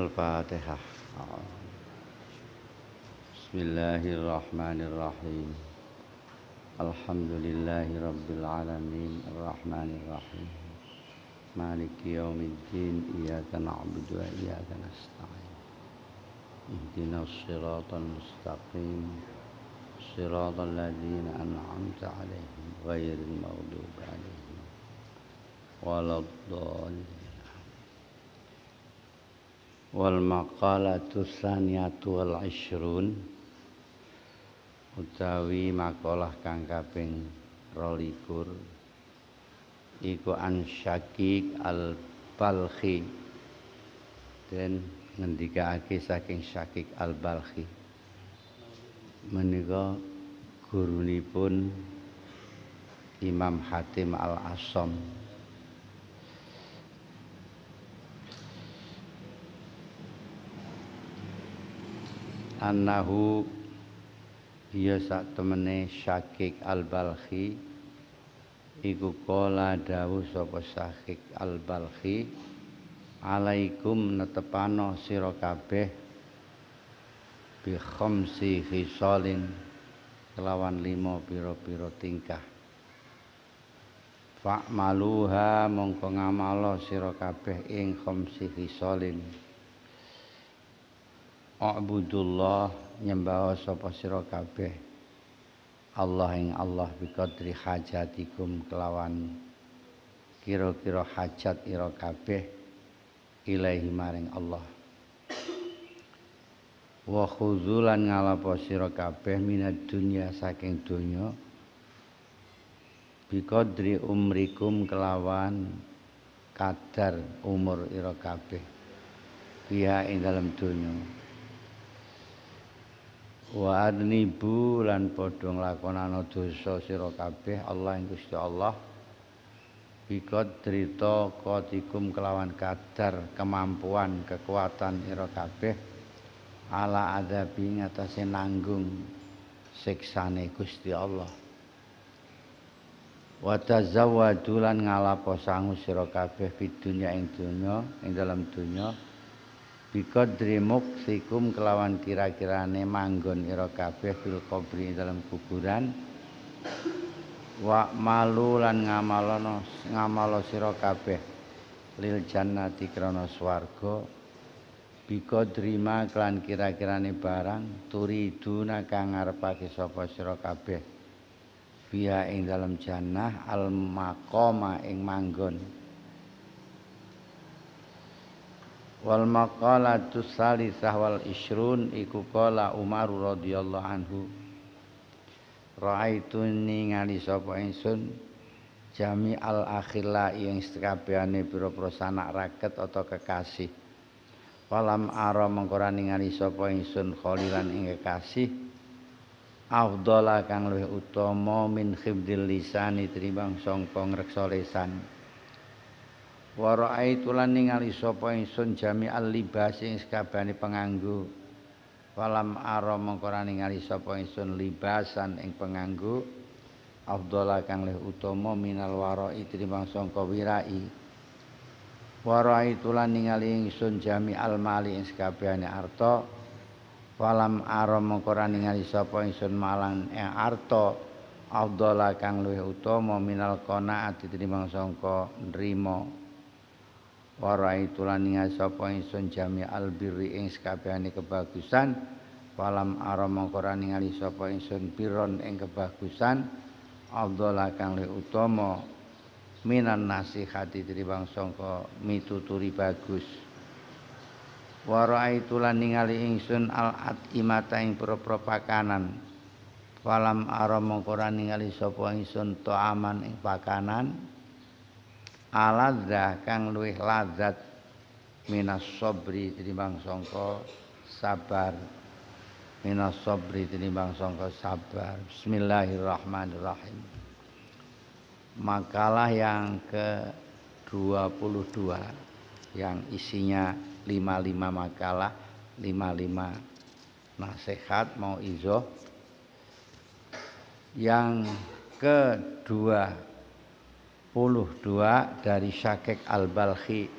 Al-Fatihah. Bismillahirrahmanirrahim. Alhamdulillahi rabbil alamin. Ar-Rahmanirrahim. Maliki yaumiddin. Iyyaka na'budu wa iyyaka nasta'in. Ihdinas siratal mustaqim. Siratal ladzina an'amta 'alaihim ghairil maghdubi 'alaihim waladdallin. Wal maqalatu tsaniyatu wal 'ishrun utawi makalah kang kaping 22 iku an Syaqiq al-Balkhi den ngendikake saking Syaqiq al-Balkhi menika gurunipun Imam Hatim al-Asham. Annahu iya sak temene Syaqiq al-Balkhi iku kala dawuh sapa Syaqiq al-Balkhi, alaikum netepano sira kabeh bi khamsi khisalin kelawan 5 pira-pira tingkah. Fa'maluha mongko ngamala sira kabeh ing khamsi khisalin. A'budullah nyembah sapa sira kabeh Allah ing Allah biqadri hajatikum kelawan kira-kira hajat ira kabeh ilahi maring Allah. Wa khuzulan ngalapo sira kabeh minad dunya saking donya biqadri umrikum kelawan kadar umur ira kabeh biha ing dalam donya. Wa adnibu lan padha nglakonana dosa sira kabeh Allah ing Gusti Allah biqadri taqatikum kelawan kadar kemampuan kekuatan ira kabeh ala adabi ngatasé nanggung siksane Gusti Allah. Wa tazawwadu lan ngalapo sangu sira kabeh fid dunya ing donya ing dalam donya biqadri muksikum kelawan kira-kirane manggon ira kabeh fil qabri dalam kuburan. Wa malu lan ngamala sira kabeh lil jannati krana swarga biqadri ma kelan kira-kirane barang turiduna kang ngarepake sapa sira kabeh biha ing dalam jannah al maqama ing manggon. Wal maqalatu salisah wal 'ishrun iku qala Umar radhiyallahu anhu, raaitu ningali sapa ingsun jami al akhilla ing sekabehane pira-pira sanak raket atau kekasih. Walam ara mengko ningali sapa ingsun kholilan ing kekasih afdhala kang luwih utama min khibdil lisani tinimbang sangka ngreksa lisan. Wa raaitu lan ningali sapa ingsun jami'al libas ing sakabehane penganggo. Walam ara mengko ningali sapa ingsun libasan ing penganggo afdhala kang luwih utama minal wara'i tinimbang sangka wirai. Wa raaitu lan ningali ingsun jami'al mali ing sakabehane arta. Walam ara mengko ningali sapa ingsun malang ing arta afdhala kang luwih utama minal qanaati tinimbang sangka nrimo. Warai tulan ningali sapa ingsun jami albirri ing sakabehane kebagusan. Walam ara mongko ningali sapa ingsun piron ing kebagusan afdhala kang luwih utama minan nasihati tinimbang sangka mituturi bagus. Warai tulan ningali ingsun al atimata ing pira-pira pakanan. Walam ara mongko ningali sapa ingsun ta'aman ing pakanan aladza kang luwih lazat minas sabri tinimbang sangka sabar. Minas sabri tinimbang sangka sabar. Bismillahirrahmanirrahim. Makalah yang ke-22 yang isinya 55 makalah, 55 nasihat mauizah. Yang ke-22 dari Syaqiq al-Balkhi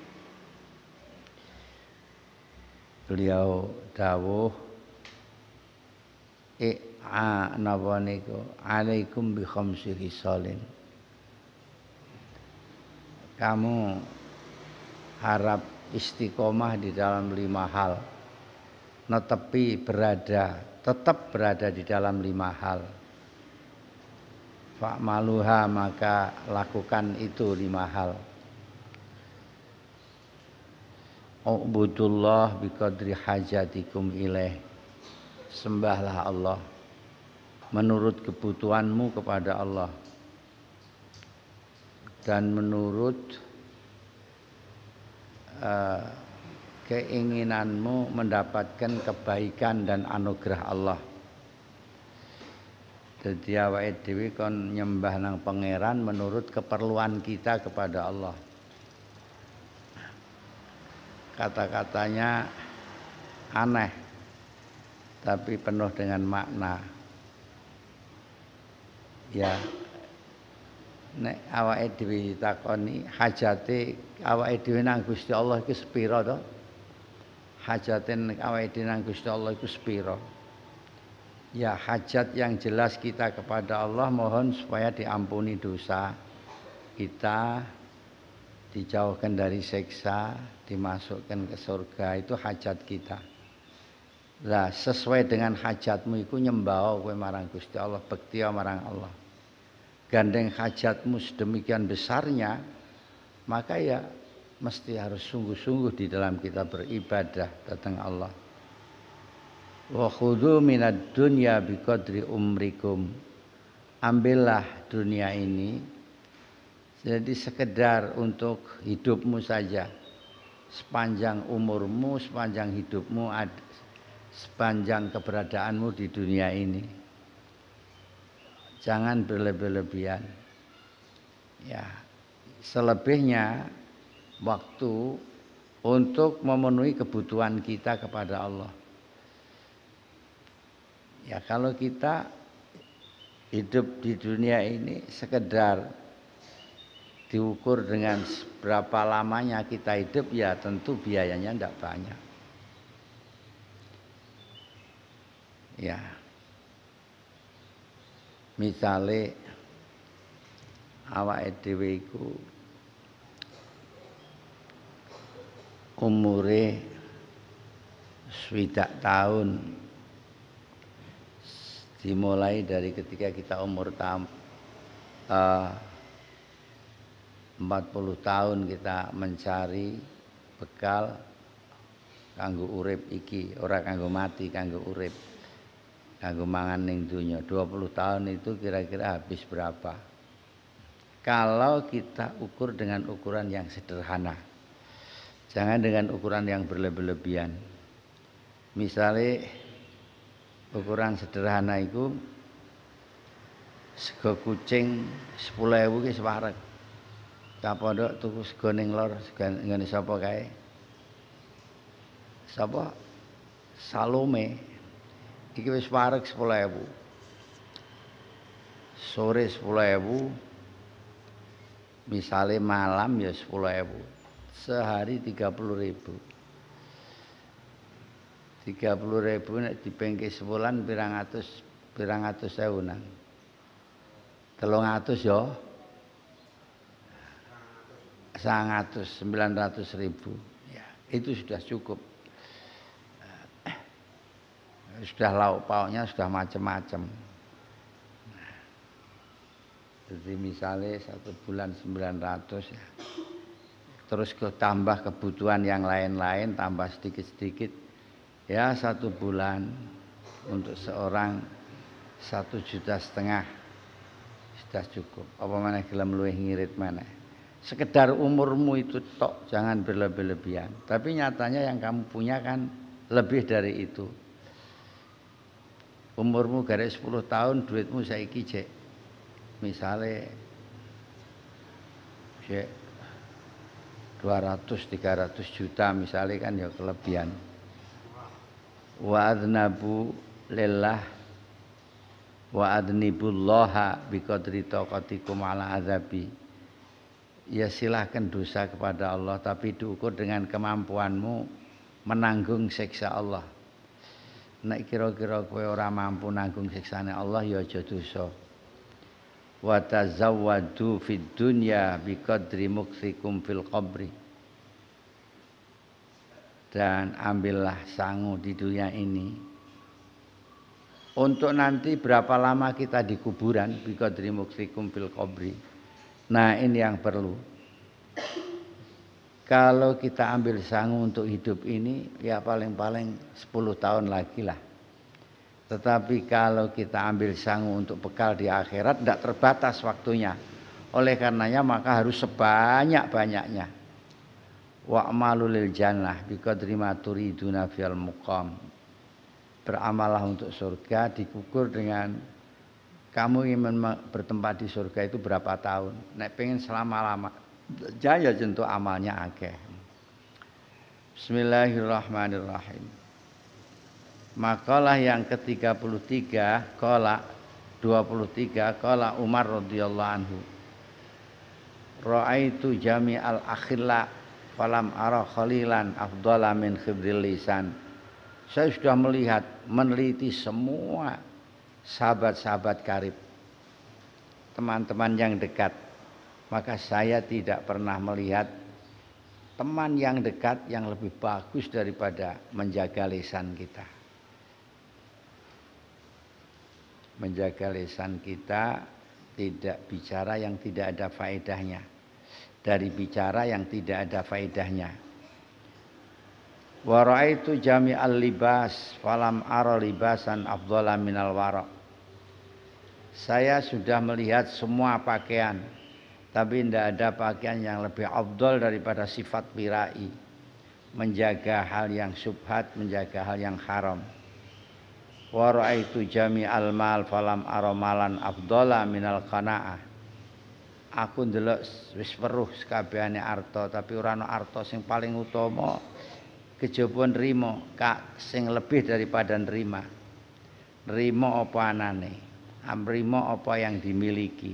beliau dawuh napa niku alaikum bi khamsi khisalin. Kamu harap istiqomah di dalam 5 hal. Tetap berada di dalam 5 hal. Fa'maluha, maka lakukan itu 5 hal. Ubudullah biqadri hajatikum ilaih. Sembahlah Allah menurut kebutuhanmu kepada Allah dan menurut keinginanmu mendapatkan kebaikan dan anugerah Allah. Jadi awake dhewe kon nyembah nang pangeran menurut keperluan kita kepada Allah. Kata-katanya aneh tapi penuh dengan makna. Ya, nek awake dhewe ditakoni hajate awake dhewe nang Gusti Allah iku sepira to? Hajate nek awake dhewe nang Gusti Allah iku sepira? Ya, hajat yang jelas kita kepada Allah, mohon supaya diampuni dosa kita, dijauhkan dari siksa, dimasukkan ke surga, itu hajat kita. Lah sesuai dengan hajatmu iku nyembah kowe marang Gusti Allah, bekti marang Allah. Gandeng hajatmu sedemikian besarnya, maka ya mesti harus sungguh-sungguh di dalam kita beribadah datang Allah. Wa khudhu minad dunya biqadri umrikum. Ambillah dunia ini jadi sekedar untuk hidupmu saja. Sepanjang umurmu, sepanjang hidupmu, sepanjang keberadaanmu di dunia ini. Jangan berlebih-lebihan. Ya, selebihnya waktu untuk memenuhi kebutuhan kita kepada Allah. Ya, kalau kita hidup di dunia ini sekedar diukur dengan berapa lamanya kita hidup, ya tentu biayanya tidak banyak. Ya, misalnya awake dhewe iku umure 20 tahun, dimulai dari ketika kita umur 40 tahun kita mencari bekal kanggo urip iki, ora kanggo mati, kanggo urip, kanggo mangan ning donya. 20 tahun itu kira-kira habis berapa? Kalau kita ukur dengan ukuran yang sederhana, jangan dengan ukuran yang berlebih-lebihan. Misalnya ukuran sederhana itu sego kucing 10.000 ki sewareg. Kapondok tuku sego ning lor, ngene sapa kae? Sapa? Salome. Iki wis wareg 10.000. Sore 10.000. Misale malam ya 10.000. Sehari 30.000. 30.000 nek dipengke sebulan pirang atus sewunan. 300 ya. 900.000. Ya, itu sudah cukup. Sudah lauk pauknya sudah macam-macam. Jadi misalnya 1 bulan 900 ya. Terus tambah kebutuhan yang lain-lain, tambah sedikit-sedikit. Ya 1 bulan untuk seorang 1,5 juta sudah cukup. Apa mana gelem luwih ngirit mana? Sekedar umurmu itu tok, jangan berlebih-lebihan. Tapi nyatanya yang kamu punya kan lebih dari itu. Umurmu garek 10 tahun, duitmu saiki cek misale cek 200-300 juta misalnya kan ya kelebihan. Wa adnabu lillah wa adnibullaha biqadri taqatikum ala azabi. Ya silahkan dosa kepada Allah, tapi diukur dengan kemampuanmu menanggung siksa Allah. Nek kira-kira kowe ora mampu nanggung siksane Allah ya aja dosa. Wa tazawwadu fid dunya biqadri muksikum fil qabri. Dan ambillah sangu di dunia ini untuk nanti berapa lama kita di kuburan biqadri muksikum fil qabri. Nah, ini yang perlu. Kalau kita ambil sangu untuk hidup ini ya paling-paling 10 tahun lagi lah. Tetapi kalau kita ambil sangu untuk bekal di akhirat tidak terbatas waktunya. Oleh karenanya maka harus sebanyak-banyaknya. Wa'malu lil jannah biqadri ma turiduna fil muqam. Beramalah untuk surga dikukur dengan kamu ingin bertempat di surga itu berapa tahun. Nek pengen selama-lama jaya jentuk amalnya akeh. Bismillahirrahmanirrahim. Makalah yang ke-33 qala 23 qala Umar radhiyallahu anhu. Ra'aitu jami'al akhilla falam ara khalilan afdhala min khibdil lisan. Saya sudah meneliti semua sahabat-sahabat karib, teman-teman yang dekat. Maka saya tidak pernah melihat teman yang dekat yang lebih bagus daripada menjaga lisan kita. Menjaga lisan kita tidak bicara yang tidak ada faedahnya. Dari bicara yang tidak ada faedahnya. Wa ra'aitu jami'al libas falam ara libasan afdhala minal wara'. Saya sudah melihat semua pakaian, tapi tidak ada pakaian yang lebih afdal daripada sifat pirai, menjaga hal yang syubhat, menjaga hal yang haram. Wa ra'aitu jami'al mal falam ara malan afdhala minal qanaah. Aku ndelok wis weruh sekabehane arta, tapi ora ana arta sing paling utama kejaba nrimo, kak sing lebih daripada nrima. Nrimo apa anane? Amrimo apa yang dimiliki.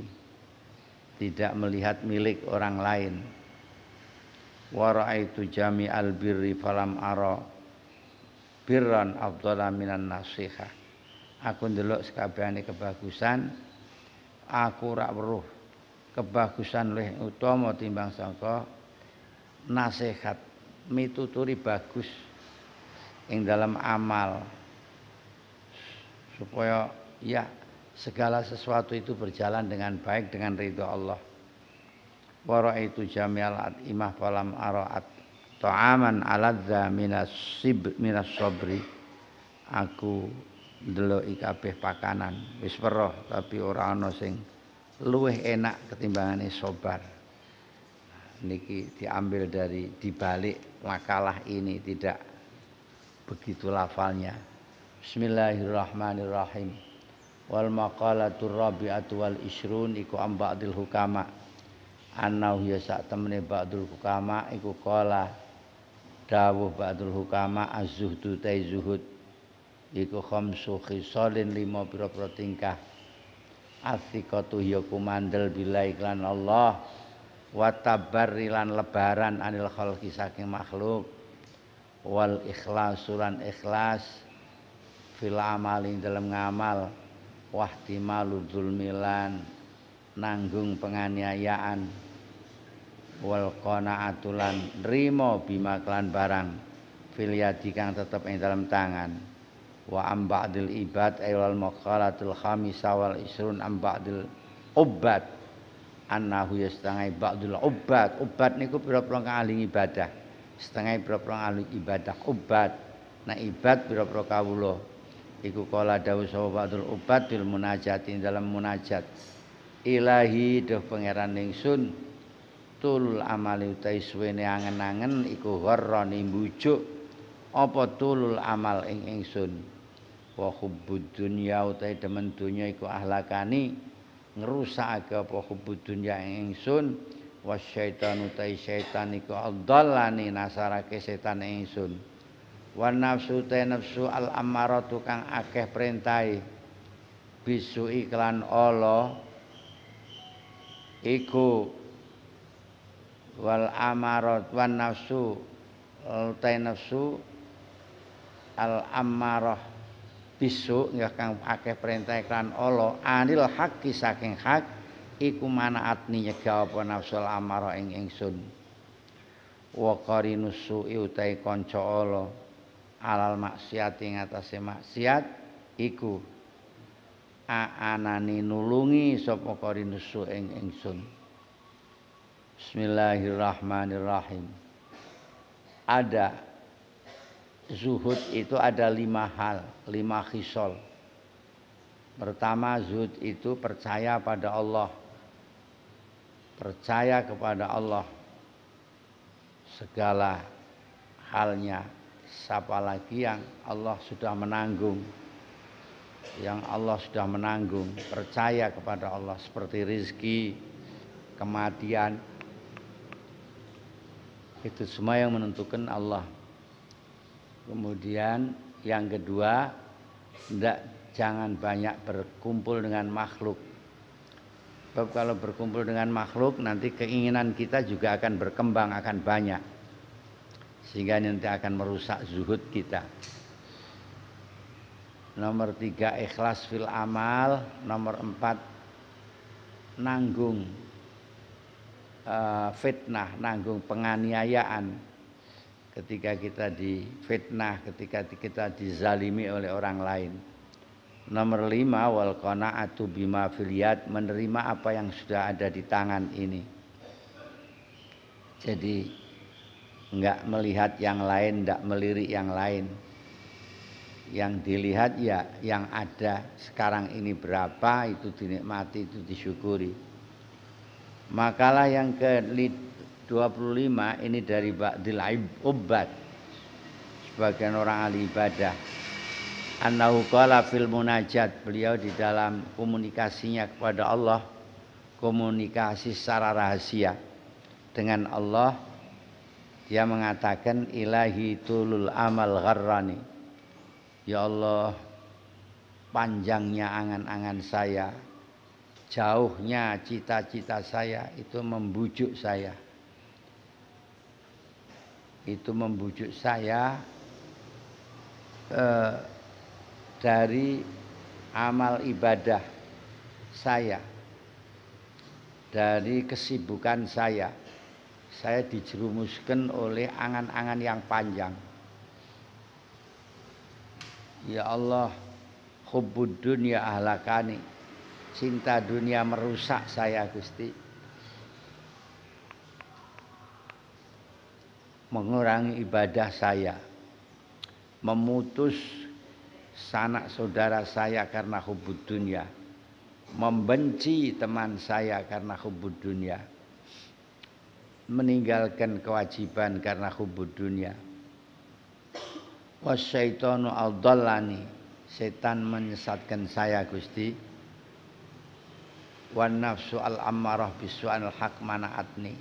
Tidak melihat milik orang lain. Wa ra'aitu jami'al birri falam ara birran afdhala minan nasiha. Aku ndelok sekabehane kebagusan, aku ora weruh kebagusan luwih utama timbang sangka nasihat. Mituturi bagus ing dalam amal supaya ya segala sesuatu itu berjalan dengan baik dengan ridha Allah. Wa ra'aitu jami'al imah falam araat ta'aman aladza minas sabri. Aku ndeloki kabeh pakanan wis weruh tapi ora ana sing luwih enak ketimbangane sabar. Niki diambil dari dibalik makalah ini, tidak begitu lafalnya. Bismillahirrahmanirrahim. Wal maqalatur rabi'atu wal isrun iku am ba'dil hukama. Annahu ya sak temene ba'dul hukama iku qala dawuh ba'dul hukama az-zuhdu ta zuhud iku khamsu khisalin 5 pira-pira tingkah. Athiqatu ya kumandel bila iklan Allah. Wa tabarrilan lebaran anil khalqi saking makhluk wal ikhlasulan ikhlas fil amali dalam ngamal wahtimalu dzulmilan nanggung penganiayaan wal qanaatulan nrimo bima kelan barang fil yadi kang tetep ing dalam tangan wa am ba'dil ibad aywal maqalatul khamisa wal isrun am ba'dil ubad annahu ya setengah ba'dul ubat niku pira-pira ahli ibadah, setengah pira-pira ahli ibadah ubat. Nah ibad pira-pira kawula iku kala dawuh sapa ba'dul ubat bil munajati dalam munajat ilahi doh pangeran ingsun tul amali utai suwene angen-angen iku gharrani mbujuk apa tulul amal ing ingsun wa hubbud dunya utai demen dunya iku ahlakani ngerusake apa hubud dunya ingsun wasyaitanu ta syaitan iku adallani nasarake setan ingsun wan nafsu ta nafsu al ammaratu kang akeh perintahe bisu iklan Allah iku wal amarat wan nafsu ta nafsu al ammarah bisu ya kang akeh perintah iklan Allah anil haqqi saking hak iku manaatni nyegah apa nafsul ammarah ing ingsun wa qarinus su'i utai kanca Allah alal maksiat ing atase maksiat iku aanani nulungi sapa qarinus su' ing ingsun. Bismillahirrahmanirrahim. Ada zuhud itu ada 5 hal, 5 khisal. Pertama, zuhud itu percaya pada Allah. Percaya kepada Allah segala halnya. Siapa lagi yang Allah sudah menanggung. Yang Allah sudah menanggung, percaya kepada Allah seperti rizki, kematian. Itu semua yang menentukan Allah. Kemudian yang kedua, jangan banyak berkumpul dengan makhluk. Sebab kalau berkumpul dengan makhluk nanti keinginan kita juga akan berkembang, akan banyak. Sehingga nanti akan merusak zuhud kita. Nomor 3 ikhlas fil amal. Nomor 4 nanggung fitnah, nanggung penganiayaan ketika kita difitnah, ketika kita dizalimi oleh orang lain. Nomor 5 wal qanaatu bima fil yad, menerima apa yang sudah ada di tangan ini. Jadi enggak melihat yang lain, enggak melirik yang lain. Yang dilihat ya yang ada sekarang ini berapa, itu dinikmati, itu disyukuri. Makalah yang ke-25 ini dari Ba'dil Ubbad, sebagian orang ahli ibadah. Annahu qala fil munajat, beliau di dalam komunikasinya kepada Allah, komunikasi secara rahasia dengan Allah, dia mengatakan ilahi tulul amal gharrani. Ya Allah, panjangnya angan-angan saya, jauhnya cita-cita saya itu membujuk saya. Itu membujuk saya dari amal ibadah saya, dari kesibukan saya. Saya dijerumuskan oleh angan-angan yang panjang. Ya Allah, hubbud dunya ahlakani, cinta dunia merusak saya Gusti. Mengurangi ibadah saya, memutus sanak saudara saya karena hubbud dunya, membenci teman saya karena hubbud dunya, meninggalkan kewajiban karena hubbud dunya. Wasyaitanu adallani, setan menyesatkan saya Gusti. Wan nafsu al ammarah bisu'anil haq manaatni,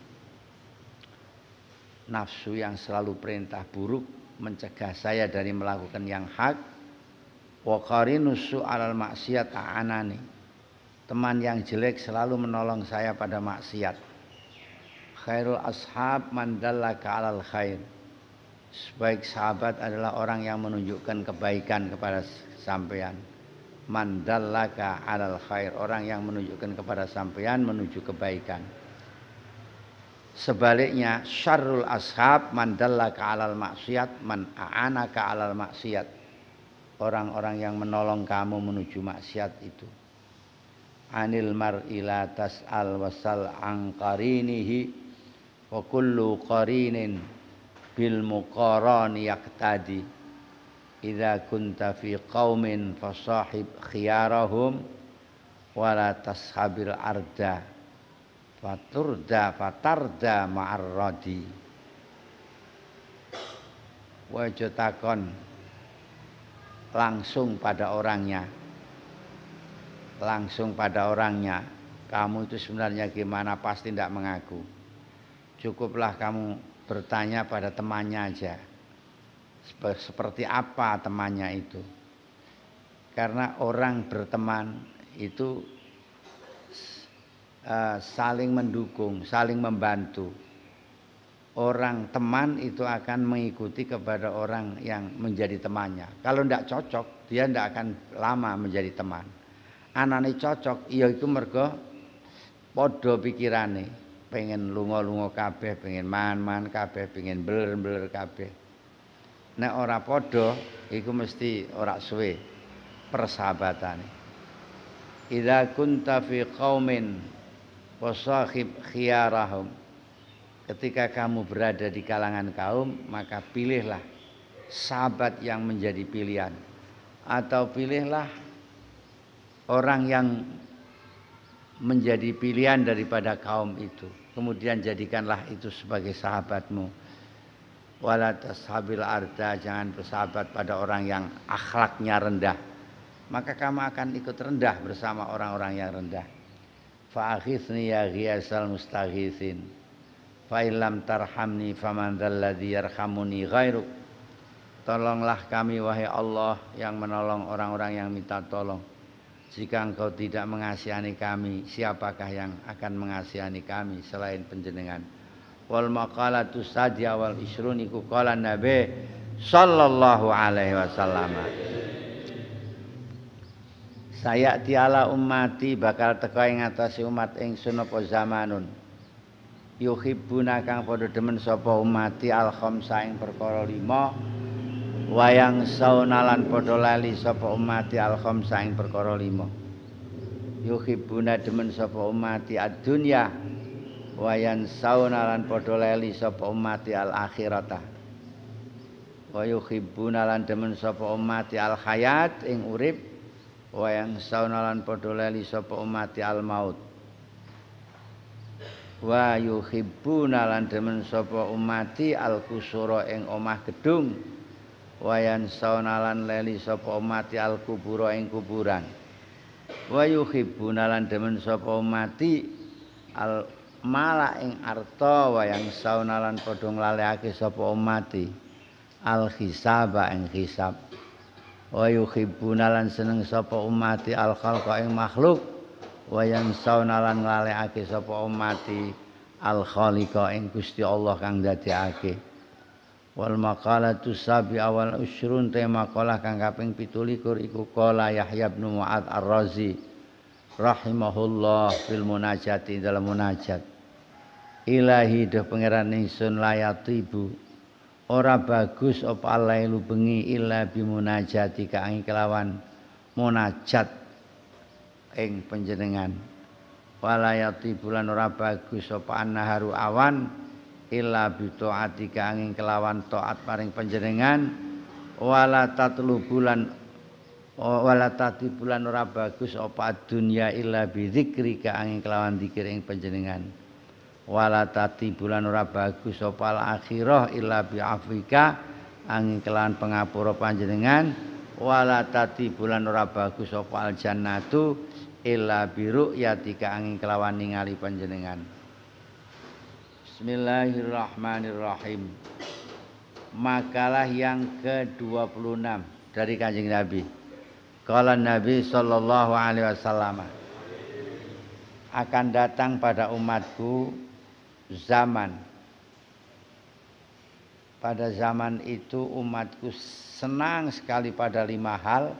nafsu yang selalu perintah buruk mencegah saya dari melakukan yang hak. Wa qarinus su'alal maksiat a'anani, teman yang jelek selalu menolong saya pada maksiat. Khairul ashab man dallaka 'alal khair, sebaik sahabat adalah orang yang menunjukkan kebaikan kepada sampean. Man dallaka 'alal khair, orang yang menunjukkan kepada sampean menuju kebaikan. Sebaliknya syarrul ashab man dallaka 'alal maksiat man a'anaka 'alal maksiat, orang-orang yang menolong kamu menuju maksiat itu. Anil mar'i la tas'al wasal an qarinihi wa kullu qarinin bil muqarani yaqtadi. Idza kunta fi qaumin fasahib khiyarahum wa la tashabil arda fatarda ma'ar radi. Wajo takon langsung pada orangnya. Langsung pada orangnya. Kamu itu sebenarnya gimana, pasti tidak mengaku. Cukuplah kamu bertanya pada temannya aja. Seperti apa temannya itu. Karena orang berteman itu saling mendukung, saling membantu. orang teman itu akan mengikuti kepada orang yang menjadi temannya. Kalau tidak cocok, dia tidak akan lama menjadi teman. Anane cocok, iya itu mergo padha pikirane, pengen lunga-lunga kabeh, pengen mangan-mangan kabeh, pengen beler-beler kabeh. Nek ora padha, iku mesti ora suwe persahabatane. Idza kunta fi qaumin wasahib khiyarahum. Ketika kamu berada di kalangan kaum, maka pilihlah sahabat yang menjadi pilihan, atau pilihlah orang yang menjadi pilihan daripada kaum itu. Kemudian jadikanlah itu sebagai sahabatmu. Wala tashabil arda, jangan bersahabat pada orang yang akhlaknya rendah. Maka kamu akan ikut rendah bersama orang-orang yang rendah. Fa akhithni ya ghiyasal mustaghitsin. Fa illam tarhamni faman dzalladzi yarhamuni ghairuk. Tolonglah kami wahai Allah yang menolong orang-orang yang minta tolong. Jika engkau tidak mengasihani kami, siapakah yang akan mengasihani kami selain panjenengan? Wal maqalatu sadya wal isrun iku qala Nabi sallallahu alaihi wasallam. Saya tiala ummati bakal teka ing atase umat ingsun apa zamanun. Yuhibbuna kang padha demen sapa ummati al khamsa ing perkara 5. Wayang saunalan padha lali sapa ummati al khamsa ing perkara 5. Yuhibbuna demen sapa ummati ad-dunya wayan saunalan padha lali sapa ummati al akhirata. Wa yuhibbuna lan demen sapa ummati al hayat ing urip wayang saunalan padha lali sapa ummati al maut. Wa yuhibbuna lan demen sapa ummati al kusura ing omah gedung wayan saunalan leli sapa ummati al kubura ing kuburan. Wa yuhibbuna lan demen sapa ummati al mala ing arta wayang saunalan padha nglalekake sapa ummati al hisaba ing hisab. Wa yuhibbuna lan seneng sapa ummati al khalqa ing makhluk wayang saunalan nglalekake sapa ummati al khaliqa ing Gusti Allah kang dadekake. Wal maqalatu sabi awal usrun tema maqalah kang kaping 17 iku qala Yahya bin Mu'adz Ar-Razi rahimahullah fil munajati dalam munajat. Ilahi doh pangeran ingsun layatibu ora bagus apa alailu bengi illa bimunajati kang kelawan munajat ing panjenengan. Walayati bulan ora bagus apa annaharu awan illa bi taati kang kelawan taat paring panjenengan. Wala tatlu bulan ora bagus apa dunya illa bi dzikri kang kelawan zikir ing panjenengan. Wala tati bulan ora bagus apa al akhirah illa bi afika angin kelawan pangapura panjenengan. Wala tati bulan ora bagus apa al jannatu illa biru yatika angin kelawan ningali panjenengan. Bismillahirrahmanirrahim. Makalah yang ke-26 dari Kanjeng Nabi. Qala Nabi sallallahu alaihi wasallam, akan datang pada umatku zaman. Pada zaman itu umatku senang sekali pada 5 hal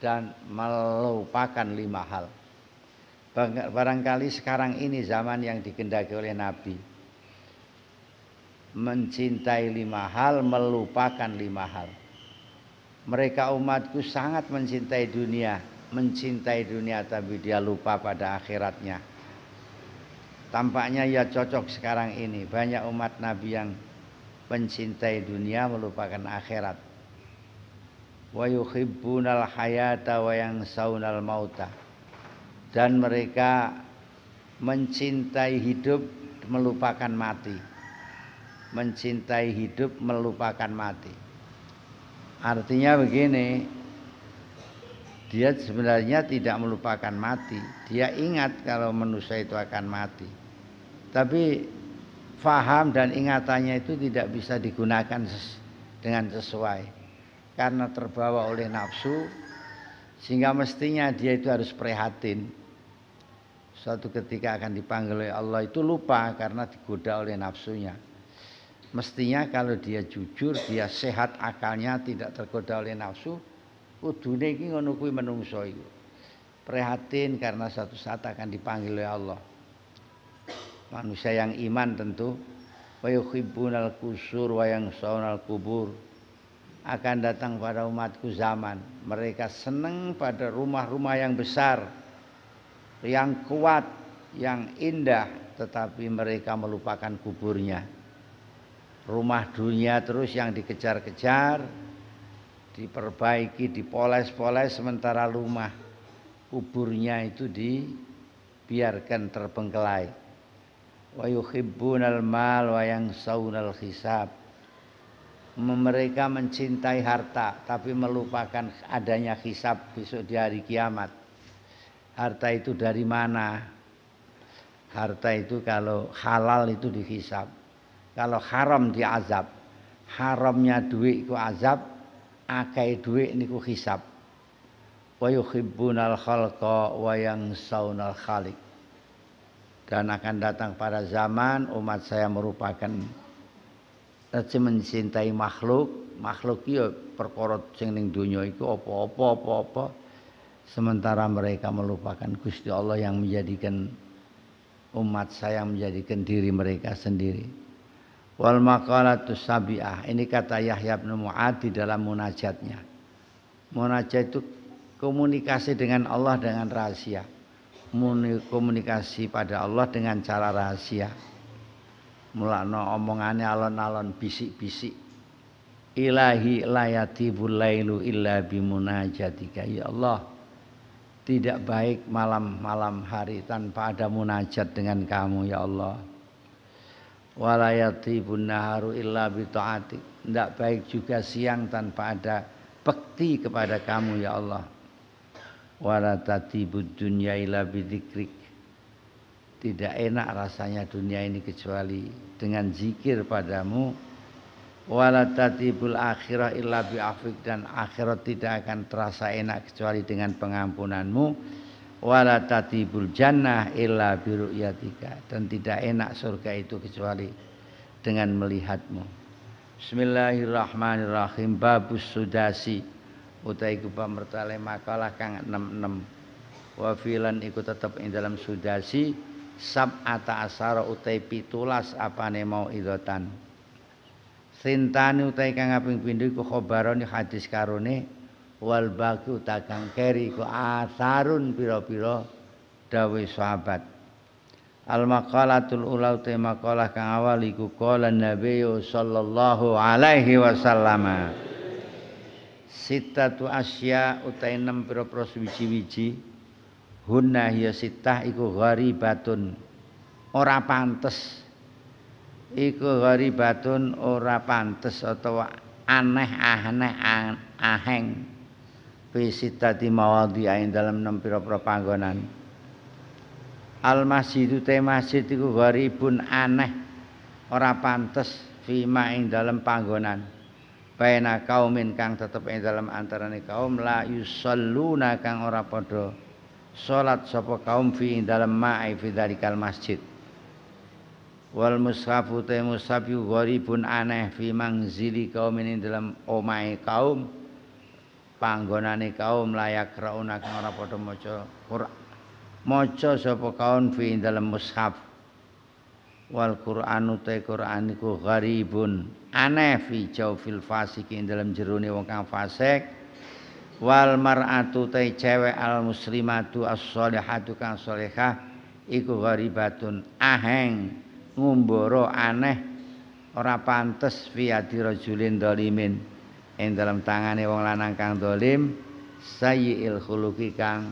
dan melupakan 5 hal. Barangkali sekarang ini zaman yang dikehendaki oleh Nabi. Mencintai 5 hal, melupakan 5 hal. Mereka umatku sangat mencintai dunia tapi dia lupa pada akhiratnya. Tampaknya ya cocok sekarang ini. Banyak umat Nabi yang mencintai dunia, melupakan akhirat. Wa yuhibbunal hayata wa yansaunal mauta. Dan mereka mencintai hidup, melupakan mati. Mencintai hidup, melupakan mati. Artinya begini, dia sebenarnya tidak melupakan mati. Dia ingat kalau manusia itu akan mati. Tapi faham dan ingatannya itu tidak bisa digunakan dengan sesuai. Karena terbawa oleh nafsu, sehingga mestinya dia itu harus prihatin. Suatu ketika akan dipanggil oleh Allah itu lupa karena digoda oleh nafsunya. Mestinya kalau dia jujur, dia sehat akalnya, tidak tergoda oleh nafsu, kudune iki ngono kuwi menungso iku. Prihatin karena suatu saat akan dipanggil oleh Allah. Manusia yang iman tentu wa yuhibbunal kusur wa yansawunal kubur. Akan datang pada umatku zaman, mereka senang pada rumah-rumah yang besar, yang kuat, yang indah, tetapi mereka melupakan kuburnya. Rumah dunia terus yang dikejar-kejar, diperbaiki, dipoles-poles, sementara rumah kuburnya itu dibiarkan terbengkelai. Wa yuhibbunal mal wa yansawunal hisab. Mereka mencintai harta tapi melupakan adanya hisab besok di hari kiamat. Harta itu dari mana? Harta itu kalau halal itu dihisab. Kalau haram diazab. Haramnya duit itu azab, akeh duit niku hisab. Wa yuhibbunal khalqa wa yansawunal khaliq. Dan akan datang pada zaman umat saya merupakan mencintai makhluk ya perkara sing ning donya iku apa-apa. Sementara mereka melupakan Gusti Allah yang menjadikan umat saya, menjadikan diri mereka sendiri. Wal maqalatus sabi'ah, ini kata Yahya bin Mu'adz di dalam munajatnya. Munajat itu komunikasi dengan Allah dengan rahasia. Komunikasi pada Allah dengan cara rahasia. Mulakno omongane alon-alon, bisik-bisik. Ilahi layatibul lailu illa bimunajatika. Ya Allah, tidak baik malam hari tanpa ada munajat dengan kamu ya Allah. Walayatibun naharu illa bita'atik. Tidak baik juga siang tanpa ada bekti kepada kamu ya Allah. Walatatibud dunya illa bidzikrik. Tidak enak rasanya dunia ini kecuali dengan zikir padamu. Walatatibul akhirah illa bi'afik. Dan akhirat tidak akan terasa enak kecuali dengan pengampunanmu. Wala tatibul jannah illa biru'yatika. Dan tidak enak surga itu kecuali dengan melihatmu. Bismillahirrahmanirrahim. Babus sudasi utai ku pamertale makalah kang 66. Wa filan iku tetep ing dalam sudasi sab'ata asara utai 17 apane mau idotan. Sintani utai kang kaping pindho iku khobarone hadis karone. Wal baqi utakang keri ku asarun pira-pira dawuh sahabat. Al maqalatul ula te maqalah kang awal iku qala Nabi sallallahu alaihi wasallam. Sittatu asya utai 6 pira-pira suwiji-wiji. Hunna hiya sittah iku gharibatun ora pantes. Iku gharibatun ora pantes utawa aneh aheng. Fisitati mawadhi'ain dalam 6 pira-pira panggonan. Al masjidu te masjid iku gharibun aneh ora pantes fima ing dalam panggonan. Baina kaumin kang tetep ing dalam antarane kaum la yusalluna kang ora padha salat sapa kaum fi ing dalam ma'i fi dalikal masjid. Wal mushafu te mushaf gharibun aneh fi mangzili kaumin ing dalam omahe kaum. Panggonane kaum layak rauna kang ora padha maca Quran. Maca sapa kaum fi dalam mushaf. Wal Qur'anu ta Qur'an iku gharibun aneh fi jaufil fasik ing dalam jerone wong kang fasik. Wal mar'atu ta cewek al muslimatu as-shalihatu kang salehah iku gharibatun aheng ngumbara aneh ora pantes fi adirajulin dolimin. Ing dalam tangane wong lanang kang dolim sayyi'il khuluqi kang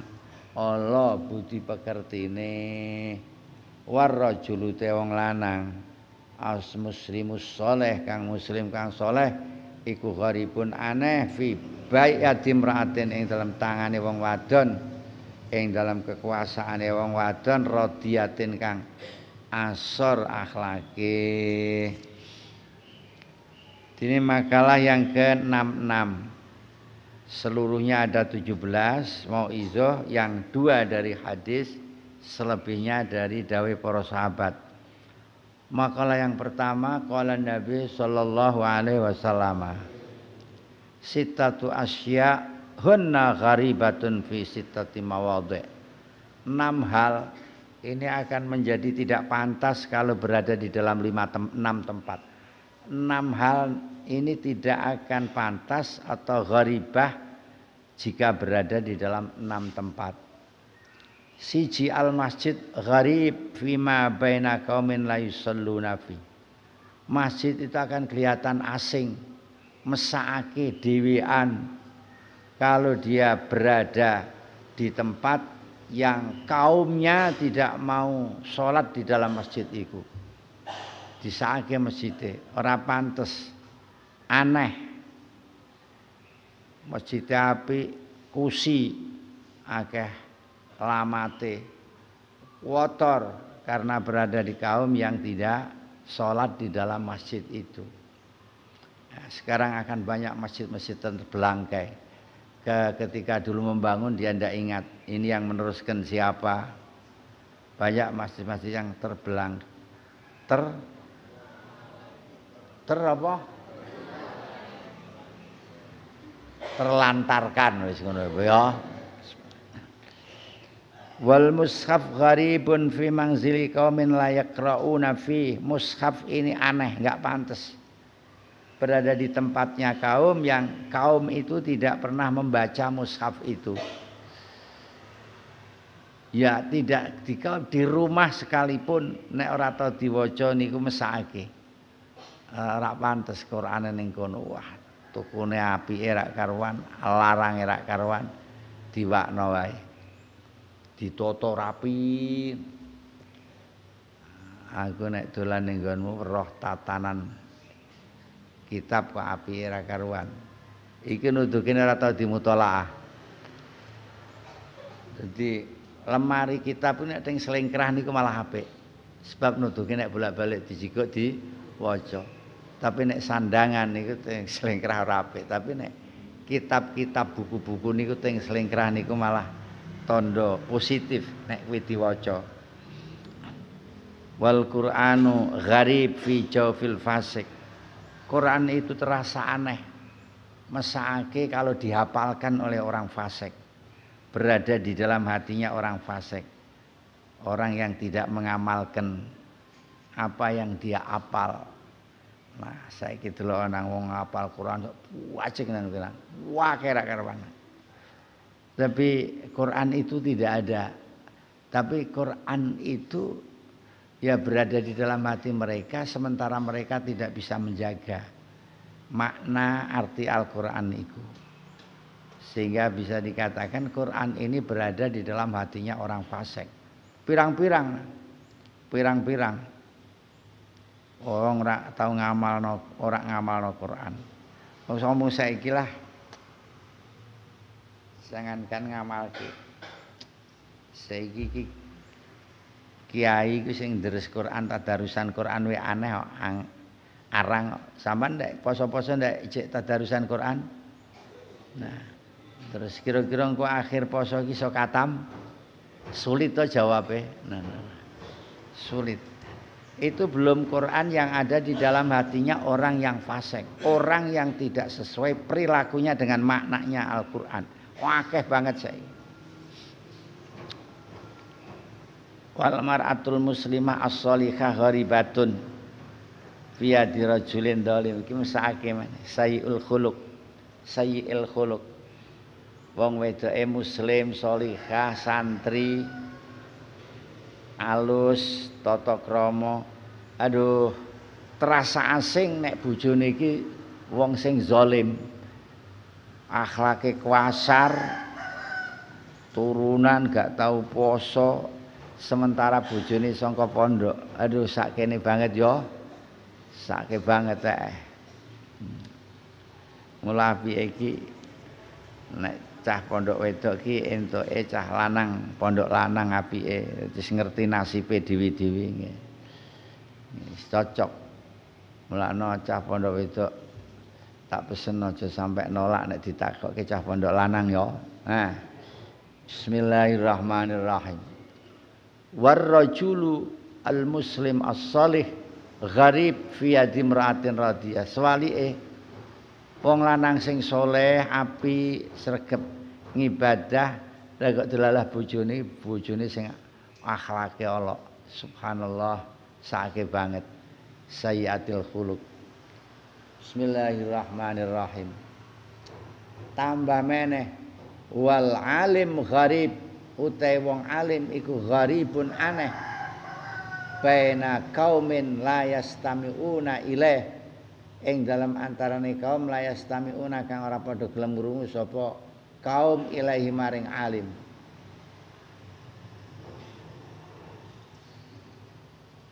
ala budi pekertine warrajulu te wong lanang as muslimus sholeh kang muslim kang saleh iku gharibun aneh fi bai'ati imra'atin ing dalam tangane wong wadon ing dalam kekuasaane wong wadon radiyatin kang asor akhlake. Ini makalah yang ke-66. Seluruhnya ada 17 mau'izah, yang 2 dari hadis, selebihnya dari dawai para sahabat. Makalah yang pertama qala Nabi sallallahu alaihi wasallam. Sittatu asya hunna gharibatun fi sittati mawadhi'. 6 hal ini akan menjadi tidak pantas kalau berada di dalam 6 tempat. 6 hal ini tidak akan pantas atau gharibah jika berada di dalam 6 tempat. Siji al masjid gharib fima baina qaumin la yusalluna fi. Masjid itu akan kelihatan asing, mesake dhewean kalau dia berada di tempat yang kaumnya tidak mau sholat di dalam masjid itu. Disake masjid ora pantes, aneh. Masjid api kusi akeh lamate kotor karena berada di kaum yang tidak sholat di dalam masjid itu. Nah, sekarang akan banyak masjid-masjid terbelangkai. Ketika dulu membangun dia tidak ingat ini yang meneruskan siapa. Banyak masjid-masjid yang terlantarkan wis ngono ya. Wal mushaf gharibun fi manzili qaumin la yaqra'una fi. Mushaf ini aneh, enggak pantas berada di tempatnya kaum yang kaum itu tidak pernah membaca mushaf itu. Ya tidak di rumah sekalipun nek ora tau diwaca niku mesake. Ora pantes Qur'ane ning kono. Wah, tukune apike ra karuan, larange ra karuan, diwakno wae. Ditoto rapi. Aku nek dolan ning nggonmu weruh tatanan kitab kok apike ra karuan. Iki nunjukine ora tau dimutolaah. Jadi lemari kitab nek teng selengkrah niku malah apik. Sebab nuduke nek bolak-balik dijikuk diwaca. Tapi nek sandangan niku teng selengkrah ora apik. Tapi nek kitab-kitab buku-buku niku teng selengkrah niku malah tondo positif nek kuwi diwaca. Wal Qur'anu gharib fi jawfil fasik. Quran itu terasa aneh, mesake kalau dihafalkan oleh orang fasik, berada di dalam hatinya orang fasik, orang yang tidak mengamalkan apa yang dia hafal. Nah, saiki delok nang wong hafal Quran wajib nang bilang, wah kira-kira. Tapi Quran itu tidak ada. Tapi Quran itu ya berada di dalam hati mereka sementara mereka tidak bisa menjaga makna arti Al-Quran itu. Sehingga bisa dikatakan Quran ini berada di dalam hatinya orang fasik. Pirang-pirang orang ora tau ngamalno, ora ngamalno Quran. Wong ngomong saiki lah jangankan ngamalke. Saiki kiai ku sing deres Quran, tadarusan Quran we aneh arang. Sampeyan ndek poso-poso ndek ijek tadarusan Quran. Nah, terus kira-kira engko akhir poso iki iso katam. Sulit to jawabe. Nah, sulit. Itu belum Quran yang ada di dalam hatinya orang yang fasik, orang yang tidak sesuai perilakunya dengan maknanya Al-Quran. Wakeh banget saya. Wal mar'atul muslimah as-salihah gharibatun fi yadi rajulin dhalim. Iki mesake men sayyi'ul khuluq. Wong wedoke muslim salihah santri alus tata krama. Aduh, terasa asing nek bojone iki wong sing zalim. Akhlake kuasar, turunan gak tahu poso, sementara bojone saka pondok. Aduh sakene banget yo. Sake banget Mula piye iki nek cah pondok wedok ki entuke cah lanang, pondok lanang apike wis ngerti nasibe dhewe-dhewe nggih. Wis cocok. Mulane cah pondok wedok tak pesen aja sampai nolak nek ditakokke cah pondok lanang ya. Nah. Bismillahirrahmanirrahim. War rajulu al muslim as-salih gharib fi yadi imra'atin radiyah swalike wong lanang sing soleh api sregep ngibadah lha kok delalah bojone sing akhlake ala subhanallah sakake banget sayyatil khuluq. Bismillahirrahmanirrahim. Tambah meneh wal alim gharib utai wong alim iku gharibun aneh baina qaumin la yastami'una ilaih ing dalam antarane kaum la yastami'una kang ora padha gelem ngrungu sapa kaum ilaahi maring alim.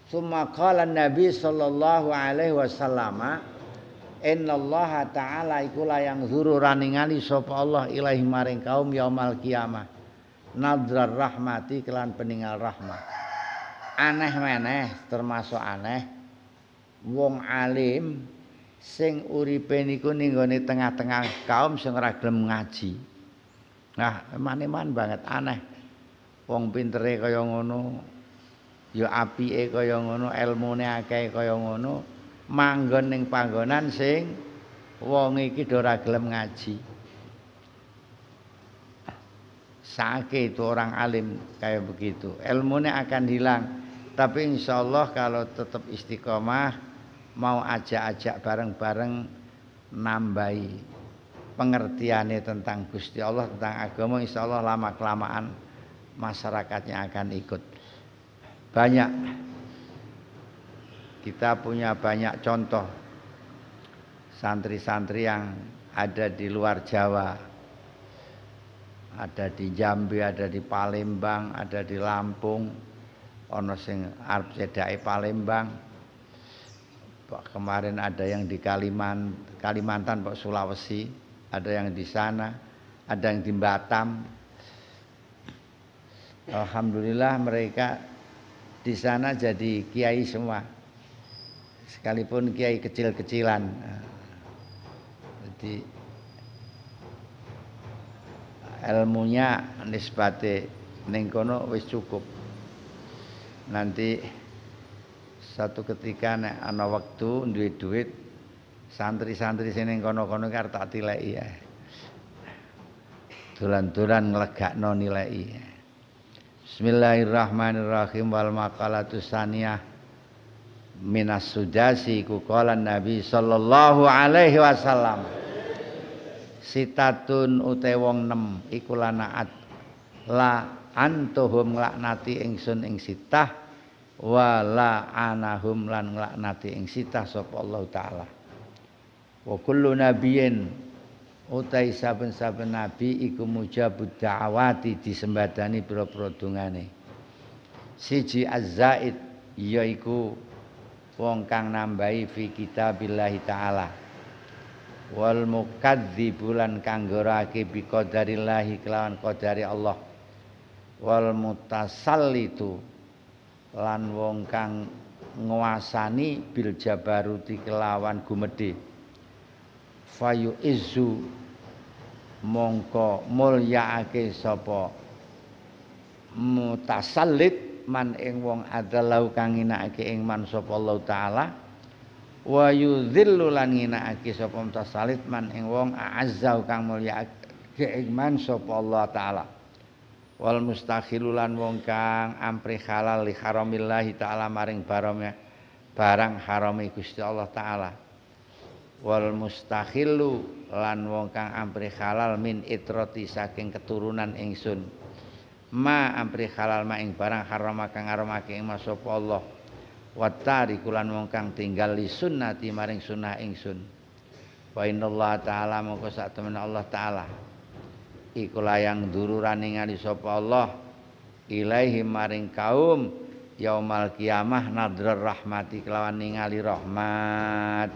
Summa qala Nabi sallallahu alaihi wasallam innallaha ta'ala iku la yang zuru raningali sapa Allah ilahi maring kaum yaumal kiamah nadrar rahmati kelan peninggal rahmat. Aneh meneh termasuk aneh wong alim sing uripe niku ning gone tengah-tengah kaum sing ora gelem ngaji. Nah, eman-eman banget aneh. Wong pintere kaya ngono, ya apike kaya ngono, ilmune akeh kaya ngono. Manggon ning panggonan sing wong iki ora gelem ngaji. Sake itu orang alim kayak begitu. Ilmunya akan hilang. Tapi insyaallah kalau tetap istiqomah mau ajak-ajak bareng-bareng nambahi pengertiannya tentang Gusti Allah, tentang agama, insyaallah lama-kelamaan masyarakatnya akan ikut. Banyak kita punya banyak contoh santri-santri yang ada di luar Jawa, ada di Jambi, ada di Palembang, ada di Lampung, ono sing arep cedhake Palembang. Kemarin ada yang di Kalimantan, Pak Sulawesi, ada yang di sana, ada yang di Batam. Alhamdulillah mereka di sana jadi kiai semua. Sekalipun kiai kecil-kecilan. Jadi ilmunya nisbate ning kono wis cukup. Nanti satu ketika nek ana wektu duwe duit santri-santri sing ning kono-kono ki arep tak tileki ya. Dolan-dolan nglegakno nilai. Bismillahirrahmanirrahim wal maqalatus saniyah minas sudasi ku qala Nabi sallallahu alaihi wasallam sitatun ute wong 6 iku lanaat la antuhum laknati ingsun ing sitah wala anahum lan laknati ing sitah sapa Allah taala wa kullu nabiyyin utai saben-saben nabi iku mujabud da'awati disembadani pira-pira dongane siji az-zaid yaiku wong kang nambahi fi kitabillahi taala wal mukadzibulan kang gorake bi qadarillahi kelawan qadari Allah wal mutasallitu lan wong kang nguasani bil jabaruti kelawan gumedhe fayu izzu mongko mulyaake sapa mutasallit man ing wong adalau kang nginakake ing man sapa Allah taala wa yudzillu lan nginakake sapa mutasalit man ing wong a'azzau kang mulyaake ing man sapa Allah taala wal mustakhilulan wong kang ampri halal li haramillahi taala maring barang harame Gusti Allah taala wal mustakhillu lan wong kang ampri halal min itrati saking keturunan ingsun ma ampri halal ma ing barang haram kang ngaramake ing sapa Allah wa tarikulan wong kang tinggal li sunnati maring sunnah ingsun wa innallaha taala mongko sak temen Allah taala iku layang dururan ningali sapa Allah ilaihi maring kaum yaumal kiamah nadrar rahmati kelawan ningali rahmat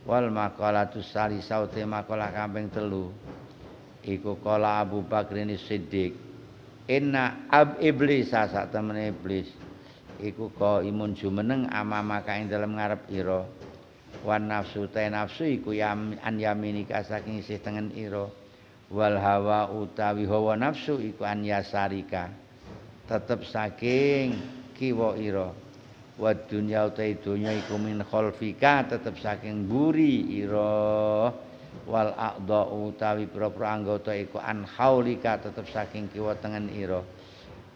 wal maqalatus salisau te maqalah kaping 3 iku qala Abu Bakrin Siddiq inna iblis sak temene iblis iku ka imun jumeneng amama kae dalem ngarep ira wan nafsu ta nafsu iku an yaminika saking sih tengen ira wal hawa utawi hawa nafsu iku an yasarika tetep saking kiwa ira wa dunya utai dunya iku min khalfika tetep saking mburi ira wal a'dha utawi pira-pira anggota iku an haulika tetep saking kiwa tengen ira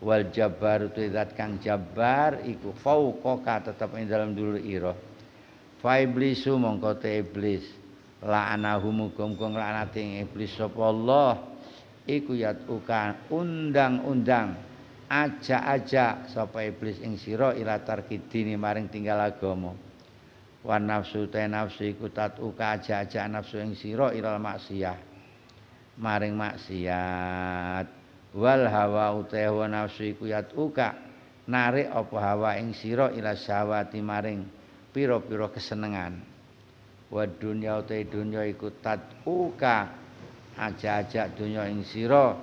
wal jabbar utai zat kang jabbar iku fauqaka tetep ing dalem dulur ira fa iblisu mongko te iblis la'anahu muga-muga nglaknati iblis sapa Allah iku yatuka undang-undang ajak-ajak sapa iblis ing sira ila tarkidini maring tinggal agama wa nafsu ta nafsu iku tatuka ajak-ajak nafsu ing sira ila maksiyah maring maksiat wal hawa utawa nafsu iku yatuka narik apa hawa ing sira ila syahwati maring pira-pira kesenengan wa dunya utai dunya iku tatuka ajak-ajak dunya ing sira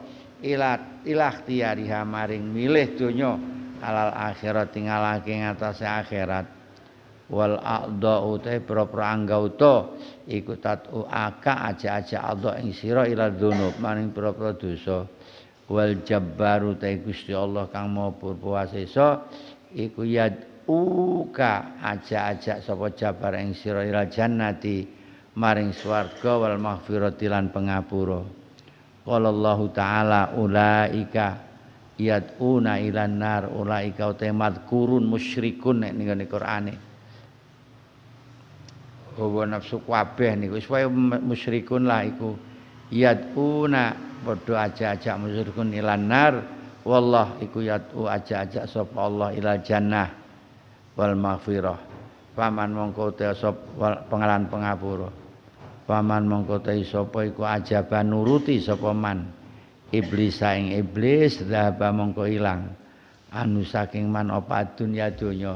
ilah tiariha maring milih dunya alal akhirat tinggalake ngatasé akhirat wal a'dha utai pira-pira anggauta iku tatu aka ajak-ajak a'dha ing sira ila dzunub maring pira-pira dosa wal jabbar utai Gusti Allah kang maha purwasesa iku uka ajak-ajak sapa jabar ing sira ila jannati maring swarga wal maghfirati lan pangapura. Qala Allah taala ulaika yad'una ilan nar ulaika madkurun musyrikun nek ning Qur'ane. Hawa nafsu kabeh niku wis wae musyrikun lah iku yad'una padha ajak-ajak musyrikun ilan nar wallah iku yad'u ajak-ajak sapa Allah ila jannah wal maghfirah paman mongko te pengalan pangapura paman mongko te sapa iku ajaban nuruti sapa man iblis saing iblis dhaba mongko ilang anu saking man apa dunya donya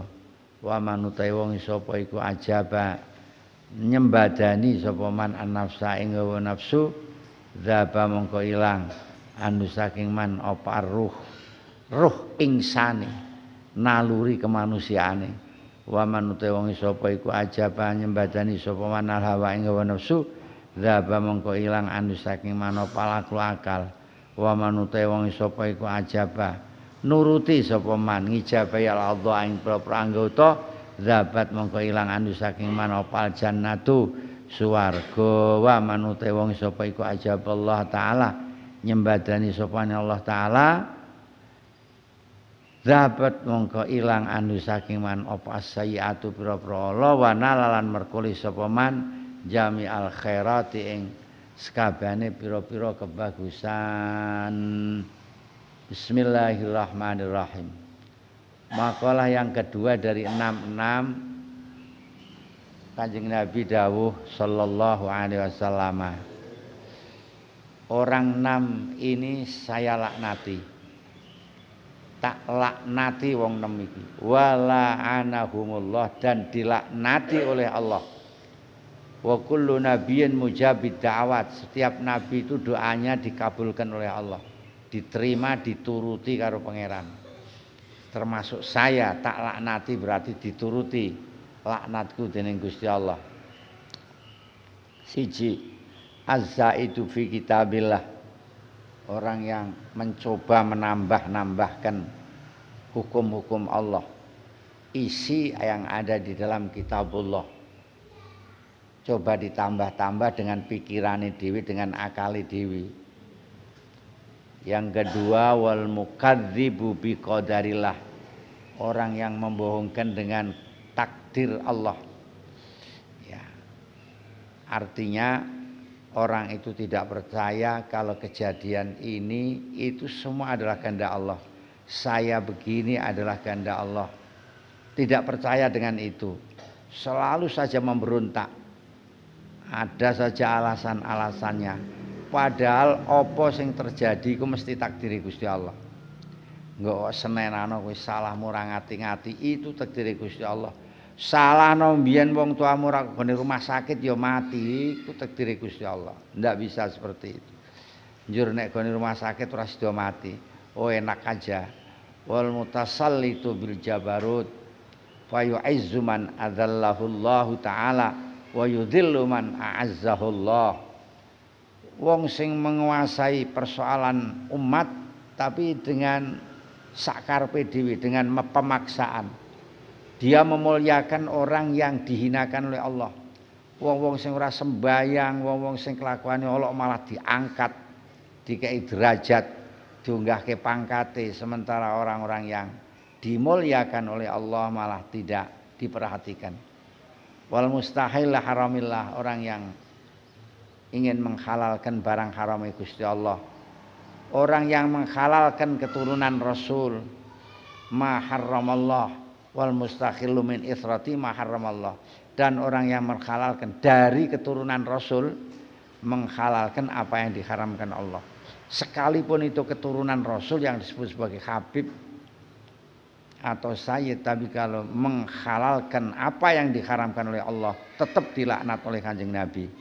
wa man utahe wong sapa iku ajaba nyembadani sapa man an-nafsa ing hawa nafsu dhaba mongko ilang anu saking man apa ruh insane naluri kemanusiaane wa man utawa wong sapa iku ajaba nyembadani sapa man hawa ing hawa nafsu dzaba mongko ilang anu saking manapa laku akal wa man utawa wong sapa iku ajaba nuruti sapa man ngijaba ya Allah ing pra anggota dzabat mongko ilang anu saking manapa jannatu swarga wa man utawa wong sapa iku ajaba Allah taala nyembadani sapa Allah taala dapat mongko ilang anu saking man apa sayiatu pira-pira ala wa nalalan merkuli sapa man jami'al khairati ing sakabehane pira-pira kebagusan. Bismillahirrahmanirrahim. Makalah yang kedua dari 66 Kanjeng Nabi dawuh sallallahu alaihi wasallam. Orang 6 ini saya laknati. Tak laknati wong 6 iki wala anahumullah dan dilaknati oleh Allah wa kullu nabiyyin mujabid da'awat setiap nabi itu doanya dikabulkan oleh Allah diterima dituruti karo pangeran termasuk saya tak laknati berarti dituruti laknatku dening Gusti Allah siji az-zaidu fi kitabillah orang yang mencoba menambah-nambahkan hukum-hukum Allah isi yang ada di dalam kitabullah coba ditambah-tambah dengan pikirane dewi dengan akali dewi yang kedua wal mukadzibu bi qadarillah orang yang membohongkan dengan takdir Allah ya artinya orang itu tidak percaya kalau kejadian ini itu semua adalah kehendak Allah. Saya begini adalah kehendak Allah. Tidak percaya dengan itu. Selalu saja memberontak. Ada saja alasan-alasannya. Padahal apa sing terjadi iku mesti takdiri Gusti Allah. Enggak senenano kowe salahmu ora ngati-ngati itu takdiri Gusti Allah. Salah mbiyen wong tuamu ora gone rumah sakit ya mati iku takdire Gusti Allah. Ndak bisa seperti itu. Njur nek gone rumah sakit ora sida mati. Oh enak aja. Wal mutasallitu bil jabarut fa yu'izzu man adzallahu Allah taala wa yudhillu man a'azzahu Allah. Wong sing menguasai persoalan umat tapi dengan sakarpe dhewe dengan pemaksaan. Dia memuliakan orang yang dihinakan oleh Allah. Wong-wong sing ora sembayang, wong-wong sing kelakuane Allah malah diangkat, dikei derajat, diunggahke pangkate, sementara orang-orang yang dimuliakan oleh Allah malah tidak diperhatikan. Wal mustahil la haramillah, orang yang ingin menghalalkan barang haram Gusti Allah. Orang yang menghalalkan keturunan Rasul, ma harramallah, wal mustakhillu min ithrati ma harramallah. Dan orang yang menghalalkan dari keturunan Rasul, menghalalkan apa yang diharamkan Allah. Sekalipun itu keturunan Rasul yang disebut sebagai Habib atau Sayyid, tapi kalau menghalalkan apa yang diharamkan oleh Allah, tetap dilaknat oleh Kanjeng Nabi.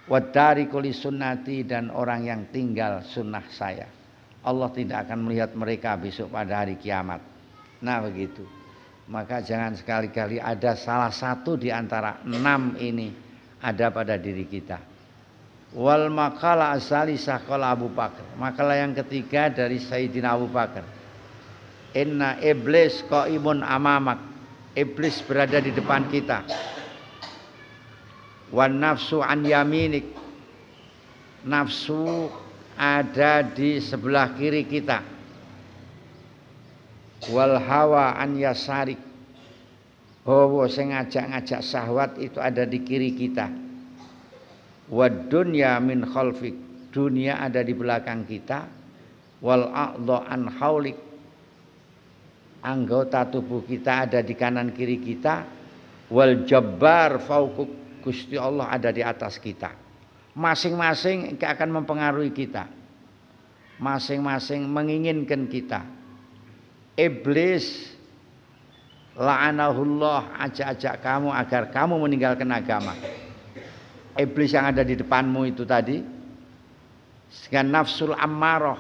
Wadari kuli sunnati, dan orang yang tinggal sunnah saya, Allah tidak akan melihat mereka besok pada hari kiamat. Nah begitu. Maka jangan sekali-kali ada salah satu di antara 6 ini ada pada diri kita. Wal maqala asalisah qala Abu Bakar. Makalah yang ketiga dari Sayyidina Abu Bakar. Inna iblis qaimun amamak. Iblis berada di depan kita. Wan nafsu an yaminik. Nafsu ada di sebelah kiri kita. Wal hawa an yasarik. Hawa sing ngajak-ngajak syahwat itu ada di kiri kita. Wad dunya min khalfik. Dunia ada di belakang kita. Wal a'dha an haulik. Anggota tubuh kita ada di kanan kiri kita. Wal jabbar fauquk. Gusti Allah ada di atas kita. Masing-masing akan mempengaruhi kita. Masing-masing menginginkan kita. Iblis la'anahullah, ajak-ajak kamu agar kamu meninggalkan agama. Iblis yang ada di depanmu itu tadi, dengan nafsul ammarah,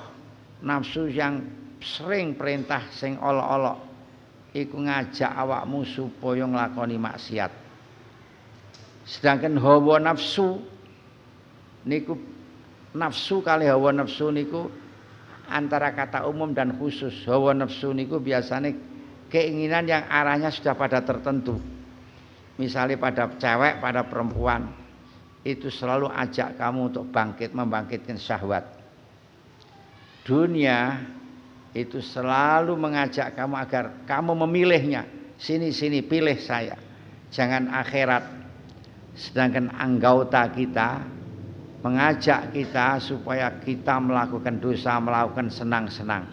nafsu yang sering perintah sing olok-olok, iku ngajak awakmu supaya nglakoni maksiat. Sedangkan hawa nafsu niku, nafsu kali hawa nafsu niku antara kata umum dan khusus. Hawa nafsu niku biasanya keinginan yang arahnya sudah pada tertentu. Misalnya pada cewek, pada perempuan, itu selalu ajak kamu untuk bangkit, membangkitkan syahwat. Dunia itu selalu mengajak kamu agar kamu memilihnya. Sini pilih saya, jangan akhirat. Sedangkan anggota kita mengajak kita supaya kita melakukan dosa, melakukan senang-senang.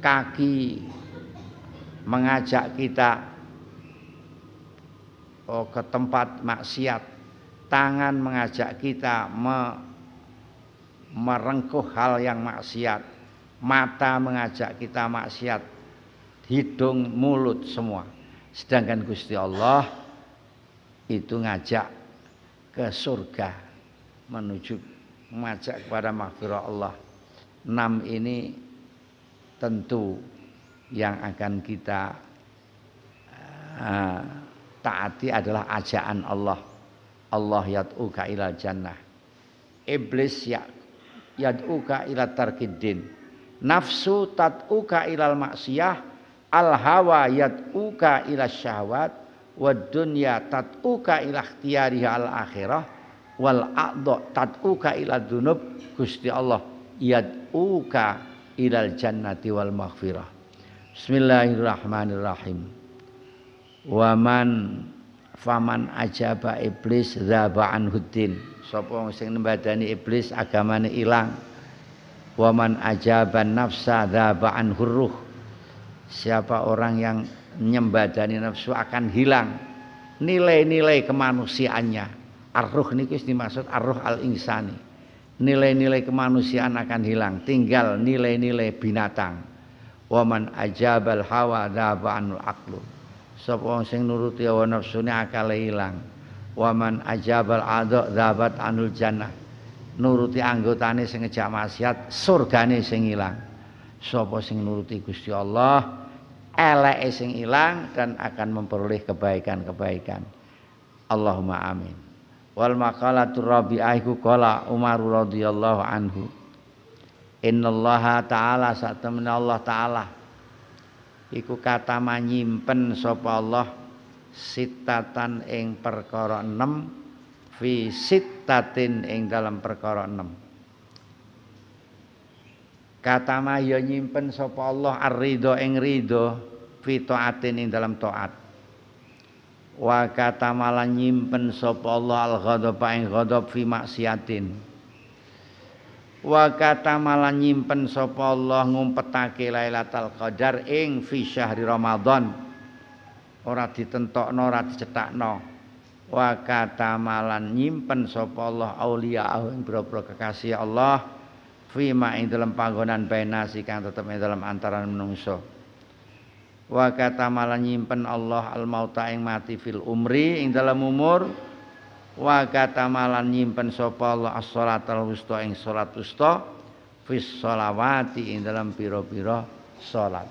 Kaki mengajak kita ke tempat maksiat. Tangan mengajak kita merengkuh hal yang maksiat. Mata mengajak kita maksiat. Hidung, mulut, semua. Sedangkan Gusti Allah itu ngajak ke surga, menuju mengajak kepada maghfirah Allah. 6 ini tentu yang akan kita taati adalah ajakan Allah. Allah yad'uka ilal jannah. Iblis yad'uka ila tarkiddin. Nafsu tad'uka ilal maksiyah. Al hawa yad'uka ila syahwat. Wad dunya tad'uka ila ikhtiyariha al akhirah. Wal a'dha tad'uka ila dzunub. Gusti Allah yad'uka ilal jannati wal maghfirah. Bismillahirrahmanirrahim. Waman faman ajaba iblis dzaba anhuddin. Sapa sing nembadani iblis agamane ilang. Waman ajaban nafsa dzaba anhurruh. Siapa orang yang nyembadani nafsu akan hilang nilai-nilai kemanusiaannya. Ar-ruh niku dimaksud ar-ruh al-insani. Nilai-nilai kemanusiaan akan hilang, tinggal nilai-nilai binatang. Waman ajabal hawa dzaba anul aqlu. Sapa sing nuruti hawa nafsune akale ilang. Waman ajabal adha dzabat anul jannah. Nuruti anggotane sing ngejak maksiat, surgane sing ilang. Sapa sing nuruti Gusti Allah, eleke sing ilang dan akan memperoleh kebaikan-kebaikan. Allahumma amin. Wal maqalatur rabi'ah iku qala Umar radhiyallahu anhu. Innallaha ta'ala satamna Allah ta'ala iku kata manyimpen sapa Allah sitatan ing perkara 6 fi sittatin ing dalam perkara 6. Kata ya nyimpen sapa Allah ar-ridho ing ridho fi taatin ing dalam taat. Wa kata malan nyimpen sapa Allah al-ghadab ing ghadab fi maksiatin. Wa kata malan nyimpen sapa Allah ngumpetake Lailatul Qadar ing fi syahri Ramadan. Ora ditentokno, ora dicetakno. Wa kata malan nyimpen sapa Allah auliya ing boro-boro kekasih Allah fima ing dalam panggonan bainasi kang tetep ing dalam antaran menungso. Wa kata malan nyimpen Allah al mauta ing mati fil umri ing dalam umur. Wa kata malan nyimpen sapa Allah as-sholatul wusta ing salat wusta fis sholawati ing dalam pira-pira salat.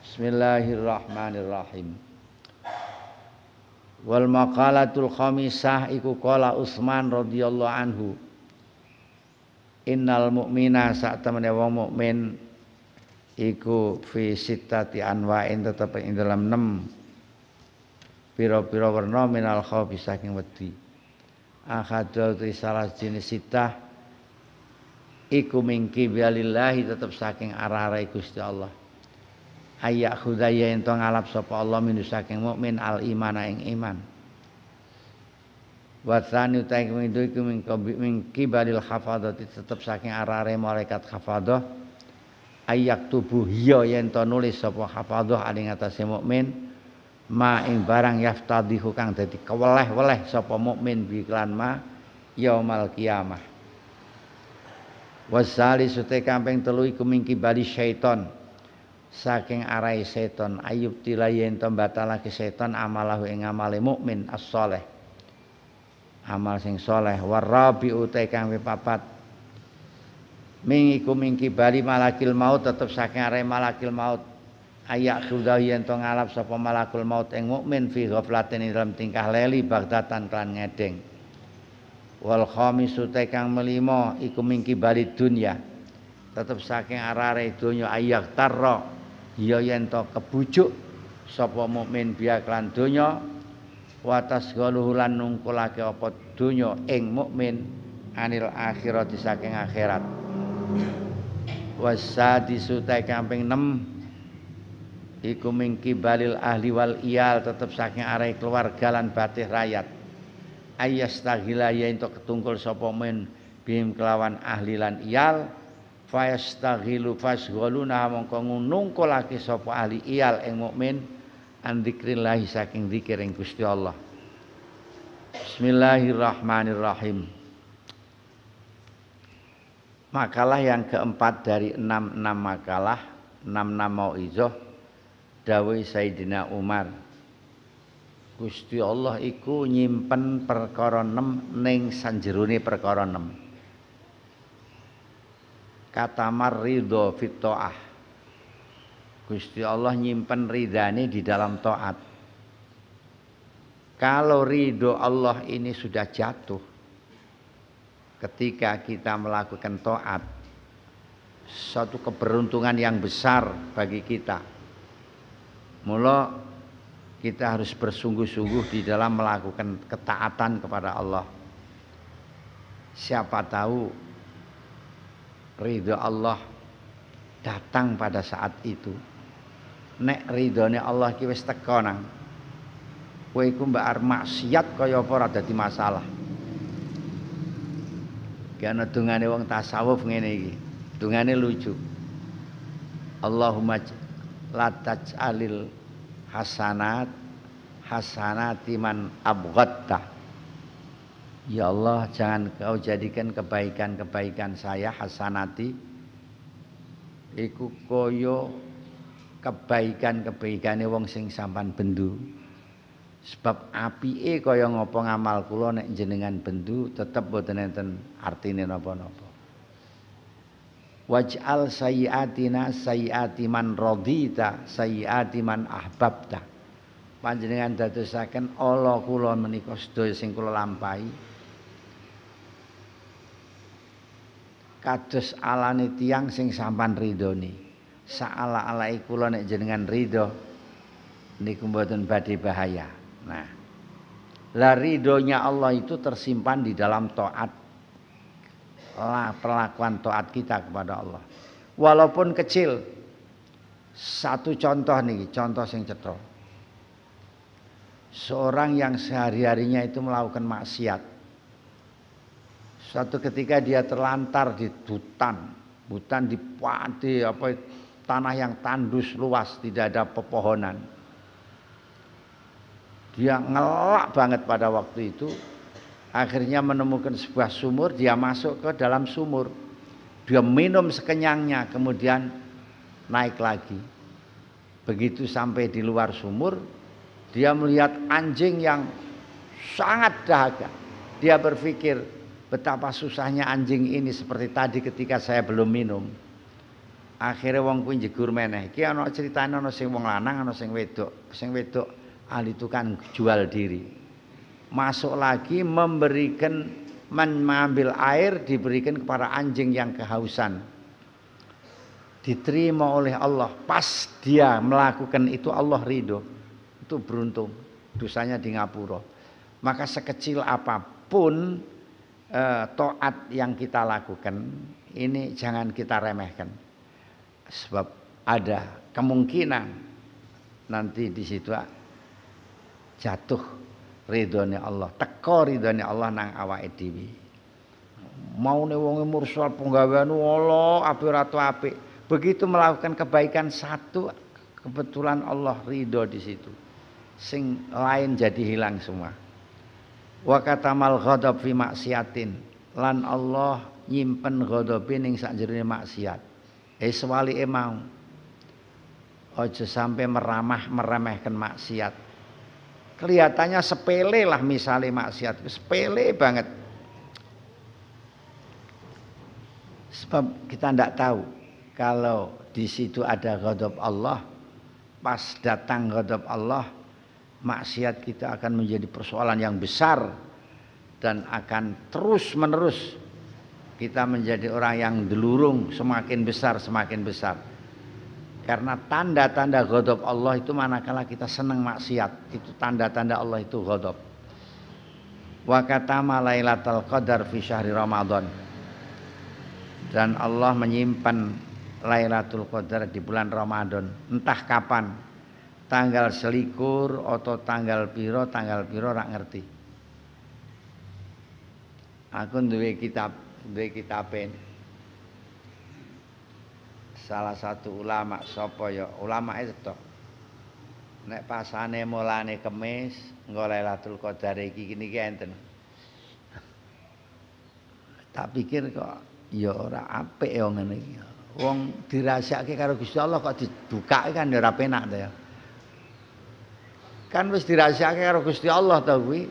Bismillahirrahmanirrahim. Wal maqalatul khamisah iku qala Utsman radhiyallahu anhu. Innal mu'mina sak temene wong mukmin iku fi sittati anwa'in tetep ing dalam 6 pira-pira werna minal khaufi saking wedi. Akhadul salah jenis sitah iku mingki bialillahi tetep saking arah-arahe Gusti Allah. Ayak khudaya ento ngalap sapa Allah minu saking mukmin al imana ing iman. Wa tsani utai kumidu iku mingki balil hafadzati tetep saking arah-arahe malaikat hafadzah. Ayak tubuh ya yen to nulis sapa hafadzah ing atase mukmin ma ing barang yaftadihu kang dadi keweleh-weleh sapa mukmin bi iklan ma yaumul kiamah. Wasali sute kamping 3 iku mingki bali syaiton saking arahe seton ayub tilayen to batalake seton amalahu ing amale mukmin as-shalih amal sing saleh. Warabi utai kang papat mingiku mingki bali malakil maut tetep saking arahe malakil maut ayak sudah yen to ngalap sapa malakul maut ing mukmin fi ghaflatin ing dalam tingkah leli bagdatan kan ngedeng. Wal khamisu te kang melima iku mingki bali dunya tetep saking arare donya ayak tarra ya yen to kebujuk sapa mukmin biya lan donya wa tasghaluhu lan nungkulake apa donya ing mukmin anil akhirat saking akhirat. Wasadisu te kamping 6 iku mingki balil ahli wal iyal tetep saking arahe keluarga lan batih rakyat. Ayastaghila ya ento ketungkul sapa men bim kelawan ahli lan iyal fayastaghilu fasghaluna mongko nungkulake sapa ahli iyal ing mukmin an dzikrillah saking zikir ing Gusti Allah. Bismillahirrahmanirrahim. Makalah yang keempat dari 6 makalah 6 mauizah dawuh Sayyidina Umar. Gusti Allah iku nyimpen perkara 6 ning sanjerone perkara 6. Kata marridho fit ta'ah. Gusti Allah nyimpen ridhane di dalam taat. Kalau ridho Allah ini sudah jatuh ketika kita melakukan taat, suatu keberuntungan yang besar bagi kita. Mula kita harus bersungguh-sungguh di dalam melakukan ketaatan kepada Allah. Siapa tahu ridho Allah datang pada saat itu. Nek ridhone Allah ki wis teka nang kowe iku mbak arep maksiat kaya apa ora dadi masalah. Ki ana dungane wong tasawuf ngene iki. Dungane lucu. Allahumma la taj'alil hasanati man abghatta. Ya Allah, jangan kau jadikan kebaikan-kebaikan saya hasanati iku kaya kebaikan-kebaikane wong sing sampan bendu. Sebab apike kaya ngapa ngamal kula nek jenengan bendu tetep boten enten artine napa-napa. Waj'al sayyiatina sayyiati man radita sayyiati man ahbabta. Panjenengan dadosaken ala kula menika sedaya sing kula lampahi kados alane tiyang sing sampan ridhone. Saala-alai kula nek jenengan ridho niku mboten badhe bahaya. Nah, lah ridhonya Allah itu tersimpan di dalam taat, perlakuan taat kita kepada Allah. Walaupun kecil. Satu contoh nih, contoh sing cetha. Seorang yang sehari-harinya itu melakukan maksiat. Suatu ketika dia terlantar di hutan di tanah yang tandus luas, tidak ada pepohonan. Dia ngelak banget pada waktu itu. Akhirnya menemukan sebuah sumur, dia masuk ke dalam sumur. Dia minum sekenyangnya, kemudian naik lagi. Begitu sampai di luar sumur, dia melihat anjing yang sangat dahaga. Dia berpikir, betapa susahnya anjing ini seperti tadi ketika saya belum minum. Akhirnya wong kuwi njegur meneh. Iki ana critane ana sing wong lanang, ana sing wedok. Sing wedok ahli tukang jual diri. Masuk lagi mengambil air diberikan kepada anjing yang kehausan. Diterima oleh Allah. Pas dia melakukan itu Allah ridho. Itu beruntung. Dosanya di ngapura. Maka sekecil apapun taat yang kita lakukan, ini jangan kita remehkan. Sebab ada kemungkinan nanti di situ jatuh ridhonya Allah, teko ridhonya Allah nang awake dhewe. Maune wonge mursal penggawean Allah apik ora apik. Begitu melakukan kebaikan satu, kebetulan Allah ridho di situ. Sing lain jadi hilang semua. Wa katamal ghadab fi maksiatin, lan Allah nyimpen ghadabe ning sakjerone maksiat. Sewalike mau. Aja sampai meremehkan maksiat. Kelihatannya sepele lah misalnya maksiat, sepele banget. Sebab kita tidak tahu kalau di situ ada ghadab Allah, pas datang ghadab Allah, maksiat kita akan menjadi persoalan yang besar dan akan terus menerus kita menjadi orang yang delurung, semakin besar karena tanda-tanda ghadab Allah itu manakala kita senang maksiat, itu tanda-tanda Allah itu ghadab. Wa katama lailatul qadar fi syahri Ramadan, dan Allah menyimpan Lailatul Qadar di bulan Ramadan, entah kapan, tanggal selikur atau tanggal piro rak ngerti. Aku duwe kitaben. Salah satu ulama sapa ya, ulama itu nek pasane mulane Kemis nggo Lailatul Qadar iki enten. Tak pikir kok ya ora apik ya ngene iki. Wong dirahasiake karo Gusti Allah kok dibukake kan ya ora penak to ya. Kan wis dirahasiake karo Gusti Allah to kuwi.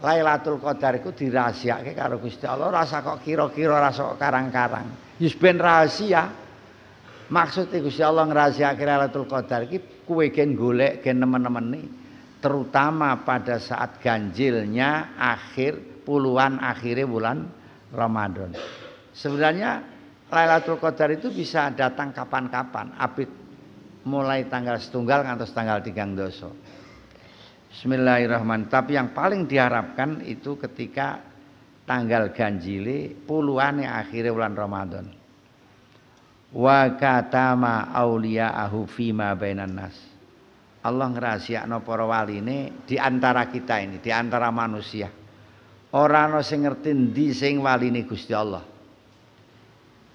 Lailatul Qadar iku dirahasiake karo Gusti Allah, rasa kok kira-kira rasa kok karang-karang. Wis ben rahasia. Maksudnya Gusti Allah ngrahasiake Lailatul Qadar iki kowe gen golek gen nemen-nemeni, terutama pada saat ganjilnya puluhan akhirnya bulan Ramadan. Sebenarnya Lailatul Qadar itu bisa datang kapan-kapan, apit mulai tanggal 1 ngantos tanggal 3 Bismillahirrahmanirrahim. Tapi yang paling diharapkan itu ketika tanggal ganjile puluhan akhirnya bulan Ramadan. Wa katama auliya'ahu fima bainan nas. Allah ngrahasiakno para waline di antara kita ini, di antara manusia. Ora ana sing ngerti ndi sing waline Gusti Allah.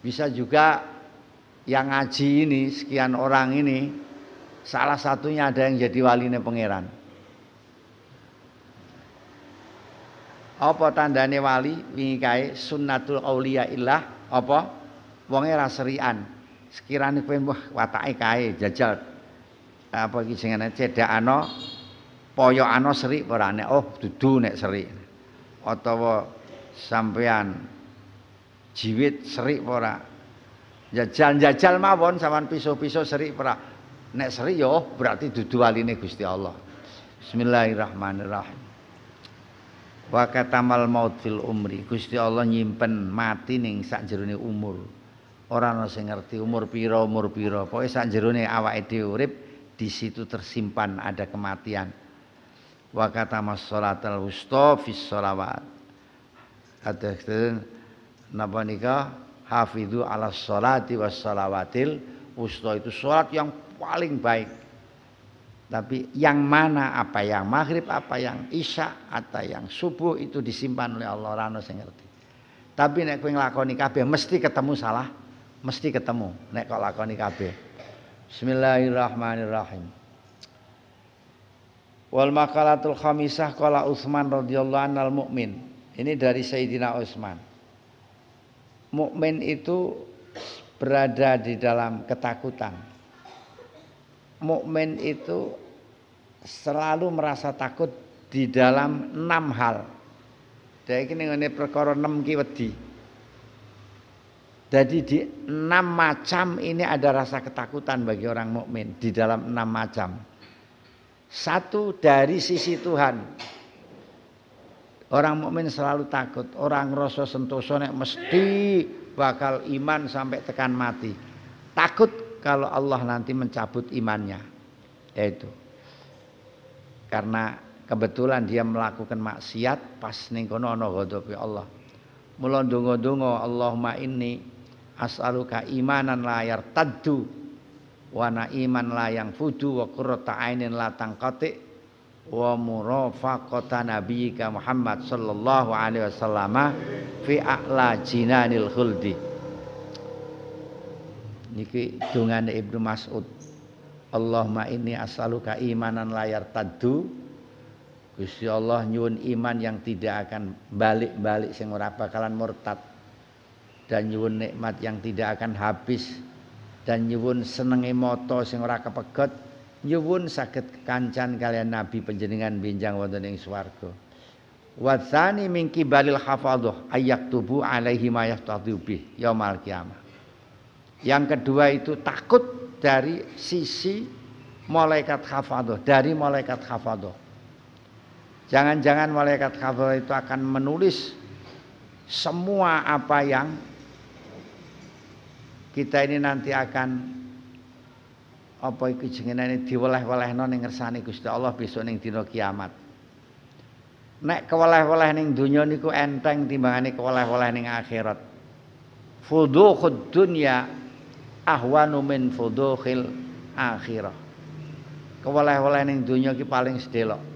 Bisa juga yang ngaji ini, sekian orang ini, salah satunya ada yang jadi waline pangeran. Apa tandane wali? Wingi kae sunnatul auliya illah apa? Wonge ra serian. Sekirane kowe wah watake kae jajal apa iki jenenge cedakano poyokano serik ora nek dudu nek serik. Atawa sampean jiwit serik ora. Jajal mawon sampean piso-piso serik ora. Nek serik ya berarti dudu waline Gusti Allah. Bismillahirrahmanirrahim. Wa katamal maut fil umri. Gusti Allah nyimpen mati ning sakjerone umur. Ora ana sing ngerti umur pira. Pokoke sakjerone awake dhewe urip di situ tersimpan ada kematian. Wa katama sholatal wusta fis sholawat. Ada napa nika hafidhu ala sholati was sholawatil wusta, itu sholat yang paling baik. Tapi yang mana, apa yang maghrib, apa yang isya, atau yang subuh itu disimpan oleh Allah, ora ono sing ngerti. Tapi nek kowe nglakoni kabeh mesti ketemu salah, mesti ketemu nek kok lakoni kabeh. Bismillahirrahmanirrahim. Wal maqalatul khamisah qala Utsman radhiyallahu anhu mukmin. Ini dari Sayyidina Utsman. Mukmin itu berada di dalam ketakutan. Mukmin itu selalu merasa takut di dalam 6 hal. Dek iki ning ngene perkara 6 ki wedi. Jadi di 6 macam ini ada rasa ketakutan bagi orang mukmin di dalam 6 macam. Satu, dari sisi Tuhan. Orang mukmin selalu takut, orang ngrasa sentosa nek mesti bakal iman sampai tekan mati. Takut kalau Allah nanti mencabut imannya. Yaitu karena kebetulan dia melakukan maksiat pas ning kono ana ghadabe Allah. Mula ndonga-ndonga, Allahumma inni as'aluka imanan la yartaddu wa naiman la yang fudu wa qurrata ainin la tanqati wa murafaqata nabiyyika Muhammad sallallahu alaihi wasallam fi a'la jinanil khuldi. Niki dongane Ibnu Mas'ud. Allahumma inni as'aluka imanan la yartaddu. Gusti Allah nyuwun iman yang tidak akan balik-balik sing ora bakalan murtad, dan nyuwun nikmat yang tidak akan habis, dan nyuwun senenge mata sing ora kepegot, nyuwun saged kancan kalian nabi panjenengan benjang wonten ing swarga. Wa tsani min kibalil hafadhah ayaktubu alaihi ma yaftadhu bih yaumil qiyamah. Yang kedua itu takut dari sisi malaikat hafadhah, dari malaikat hafadhah. Jangan-jangan malaikat hafadhah itu akan menulis semua apa yang kita ini nanti akan apa iku jenenge diweleh-welehno ning ngersane Gusti Allah besok ning dina kiamat. Nek keweleh-weleh ning donya niku enteng timbangane keweleh-weleh ning akhirat. Fudhuhud dunya ahwanu min fudhuhil akhirah. Keweleh-weleh ning donya ki paling sedelok.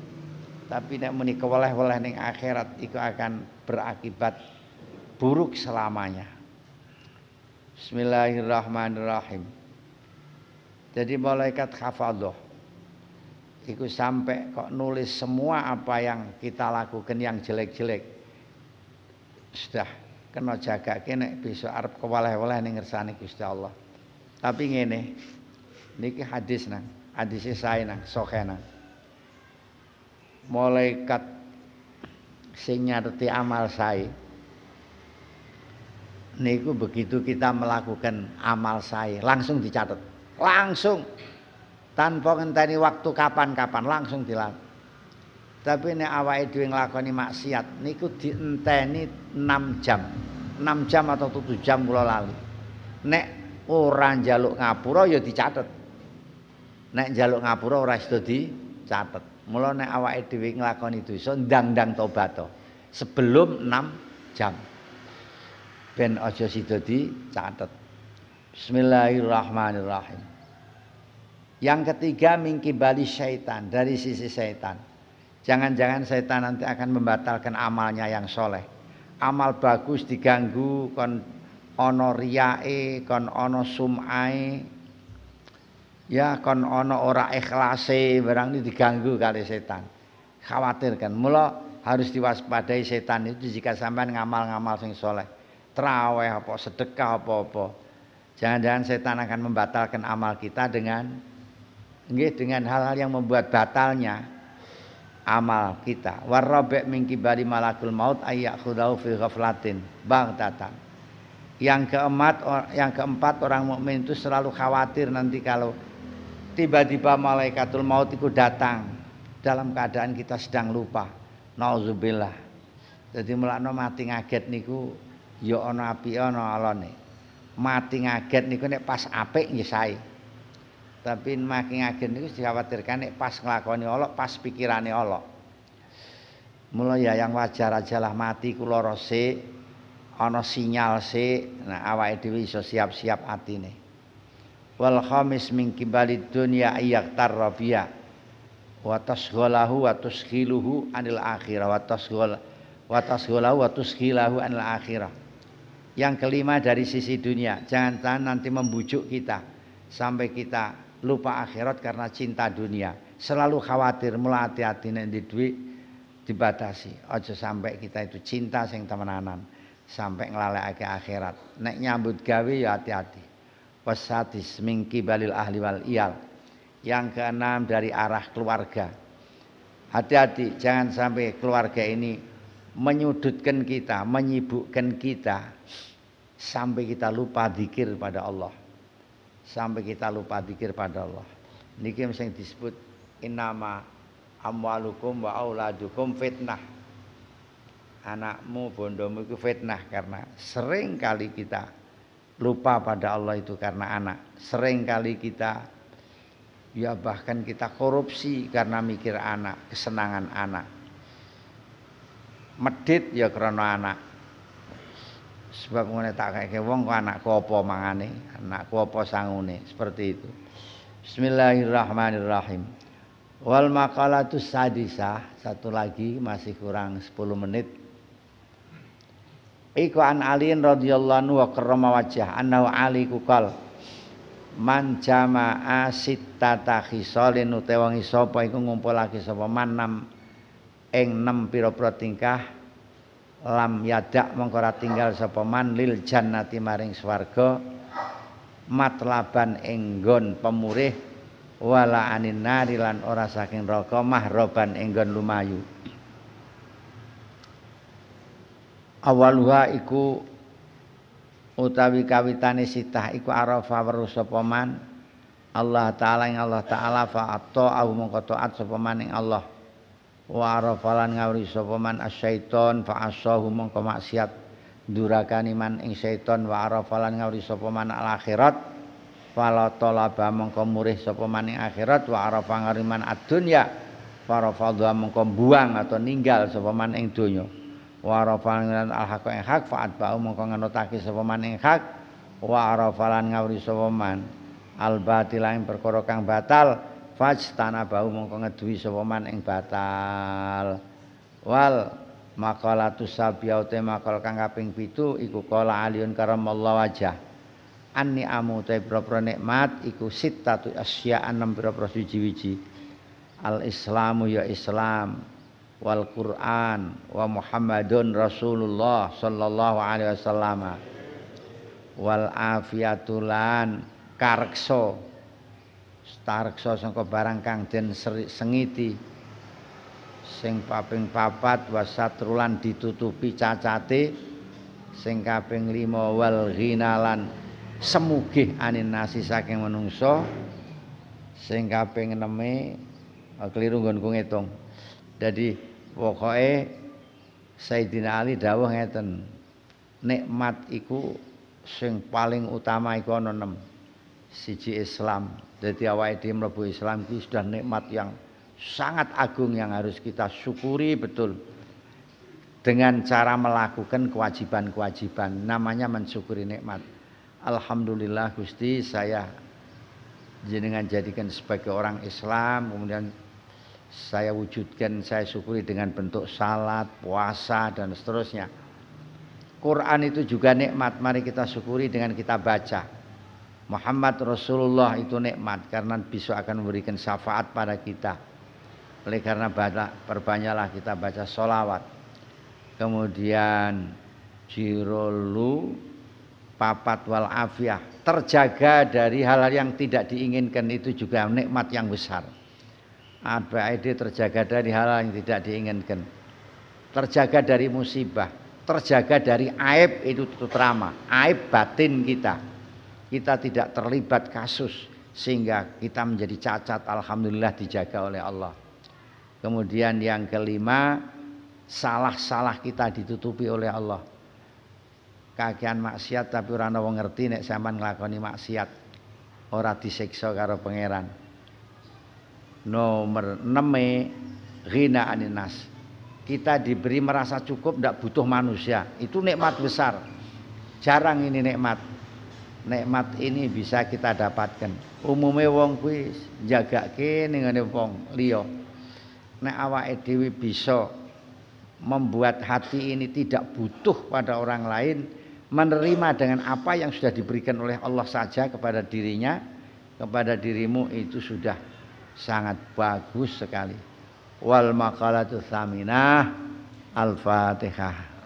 Tapi nek muni keweleh-weleh ning akhirat iku akan berakibat buruk selamanya. Bismillahirrahmanirrahim. Jadi malaikat hafadhah iku sampai kok nulis semua apa yang kita lakukan yang jelek-jelek. Sudah kena jagake nek besok arep keweleh-weleh ning ngersane Gusti Allah. Tapi ngene, niki hadis nang, hadise sae nang, sahih nang. Malaikat sing nyateti amal sae niku begitu kita melakukan amal sae langsung dicatat, langsung tanpa ngenteni waktu kapan-kapan langsung dilakukan. Tapi nek awake dhewe nglakoni maksiat niku dienteni 6 jam. 6 jam atau 7 jam kula lali. Nek ora njaluk ngapura ya dicatet. Nek njaluk ngapura ora sida dicatet. Mula nek awake dhewe nglakoni dosa ndang-ndang tobat sebelum 6 jam. Ben aja sida dicatet. Bismillahirrahmanirrahim. Yang ketiga mingkibali syaitan, dari sisi syaitan. Jangan-jangan syaitan nanti akan membatalkan amalnya yang soleh. Amal bagus diganggu, kon ono riyae, kon ono sum'ae, ya kon ono ora ikhlase, barang ini diganggu kali setan. Khawatir kan. Mula harus diwaspadai setan itu jika sampean ngamal-ngamal sing soleh. Traweh apa sedekah apa-apa. Jangan-jangan setan akan membatalkan amal kita dengan hal-hal yang membuat batalnya amal kita. Warrabi' min kibari malakul maut ayyakhudahu fi ghaflatin baghtatan. Yang keempat orang mukmin itu selalu khawatir nanti kalau tiba-tiba malaikatul maut itu datang dalam keadaan kita sedang lupa. Nauzubillah. Jadi mulakno mati ngaget niku ya ana api ana alone. Mati ngaget niku nek pas apik nggih sae. Tapi makin agen niku dikhawatirkan nek pas nglakoni Allah, pas pikirane Allah. Mula ya yang wajar aja lah mati kula resik, ana sinyal sik, nah awake dhewe iso siap-siap atine. Wal khamis min kibalid dunya ayaktar rabiya wa tasghalahu wa tuskhiluhu anil akhirah wa tasghalahu wa tuskhilahu anil akhirah. Yang kelima dari sisi dunia, jangan nanti membujuk kita sampai kita lupa akhirat karena cinta dunia. Selalu khawatir, mulai hati-hati nek di duit dibatasi. Aja sampai kita itu cinta sing temenanan sampai nglalekake akhirat. Nek nyambut gawe ya hati-hati. Wasatis mingki balil ahli wal iyal. Yang keenam dari arah keluarga. Hati-hati jangan sampai keluarga ini menyudutkan kita, menyibukkan kita sampai kita lupa zikir pada Allah. Sampai kita lupa zikir pada Allah. Niki sing disebut innama amwalukum wa auladukum fitnah. Anakmu, bondomu itu fitnah karena sering kali kita lupa pada Allah itu karena anak. Sering kali kita ya bahkan kita korupsi karena mikir anak, kesenangan anak. Medit ya karena anak. Sebab ngene tak kaya wong kok anakku apa mangane, anakku apa sangune, seperti itu. Bismillahirrahmanirrahim. Wal maqalatus sadisah, satu lagi masih kurang 10 menit. Iku an aliin radhiyallahu anhu wa karrama wajah annahu ali kukal man jama'a sittata khisalin utawa wong sapa iku ngumpulake sapa man 6 pira-pira tingkah lam yadak mongko ora tinggal sapa man lil jannati maring swarga matlaban enggon pemurih wala anin nari lan ora saking neraka mahroban enggon lumayu. Awaluha iku utawi kawitane sitah iku arafa weruh sapa man Allah taala ing Allah taala fa atta mongko taat sapa man ing Allah. Wa arafalan ngawri sapa man asyaiton fa asahu mongko maksiat durakani man ing syaiton wa arafalan ngawri sapa man al akhirat fala talaba mongko murih sapa man ing akhirat wa arafa ngawri man ad-dunya farafadha mongko buang atau ninggal sapa man ing donya wa arafalan al haqq ing hak fa atba'u mongko nganutake sapa man ing hak wa arafalan ngawri sapa man al batil ing perkara kang batal fajtana bau mongko ngeduwi sapa man ing batal. Wal maqalatus sabiyaute maqal kang kaping 7 iku qala aliyun karamallahu wajah. Anni amu ta propro nikmat iku sittatu asya 6 pira-pira siji-wiji. Al Islamu ya Islam wal Quran wa Muhammadun Rasulullah sallallahu alaihi wasallam wal afiyatulan kareksa tareksa sangka barang kang den sengiti sing kaping 4 wasatrulan ditutupi cacate sing kaping 5 wal ghinalan semugih anin nasi saking menungso sing kaping 6 keliru nggonku ngitung. Jadi pokoke Sayyidina Ali dawuh ngeten, nikmat iku sing paling utama iku ana 6. Siji Islam. Jadi awake dhewe mlebu Islam itu sudah nikmat yang sangat agung yang harus kita syukuri betul. Dengan cara melakukan kewajiban-kewajiban, namanya mensyukuri nikmat. Alhamdulillah Gusti, saya jenengan jadikan sebagai orang Islam, kemudian saya wujudkan, saya syukuri dengan bentuk salat, puasa dan seterusnya. Quran itu juga nikmat, mari kita syukuri dengan kita baca. Muhammad Rasulullah itu nikmat karena besok akan memberikan syafaat pada kita. Oleh karena perbanyaklah kita baca sholawat. Kemudian jirolu papat wal afiyah, terjaga dari hal-hal yang tidak diinginkan, itu juga nikmat yang besar. ABID terjaga dari hal-hal yang tidak diinginkan, terjaga dari musibah, terjaga dari aib, itu terutama aib batin kita. Kita tidak terlibat kasus sehingga kita menjadi cacat, alhamdulillah dijaga oleh Allah. Kemudian yang kelima, salah-salah kita ditutupi oleh Allah. Kakean maksiat tapi ora ana wong ngerti nek sampean nglakoni maksiat. ora disiksa karo pangeran. Nomor 6 ghina aninas. Kita diberi merasa cukup, tidak butuh manusia. Itu nikmat besar. Jarang ini nikmat. Nikmat ini bisa kita dapatkan. Umumnya wong kuwi njagake ning ngene wong liya. Nek awake dhewe bisa membuat hati ini tidak butuh pada orang lain, menerima dengan apa yang sudah diberikan oleh Allah saja kepada dirinya, kepada dirimu, itu sudah sangat bagus sekali. Wal maqalatu tsaminah. Al-Fatihah.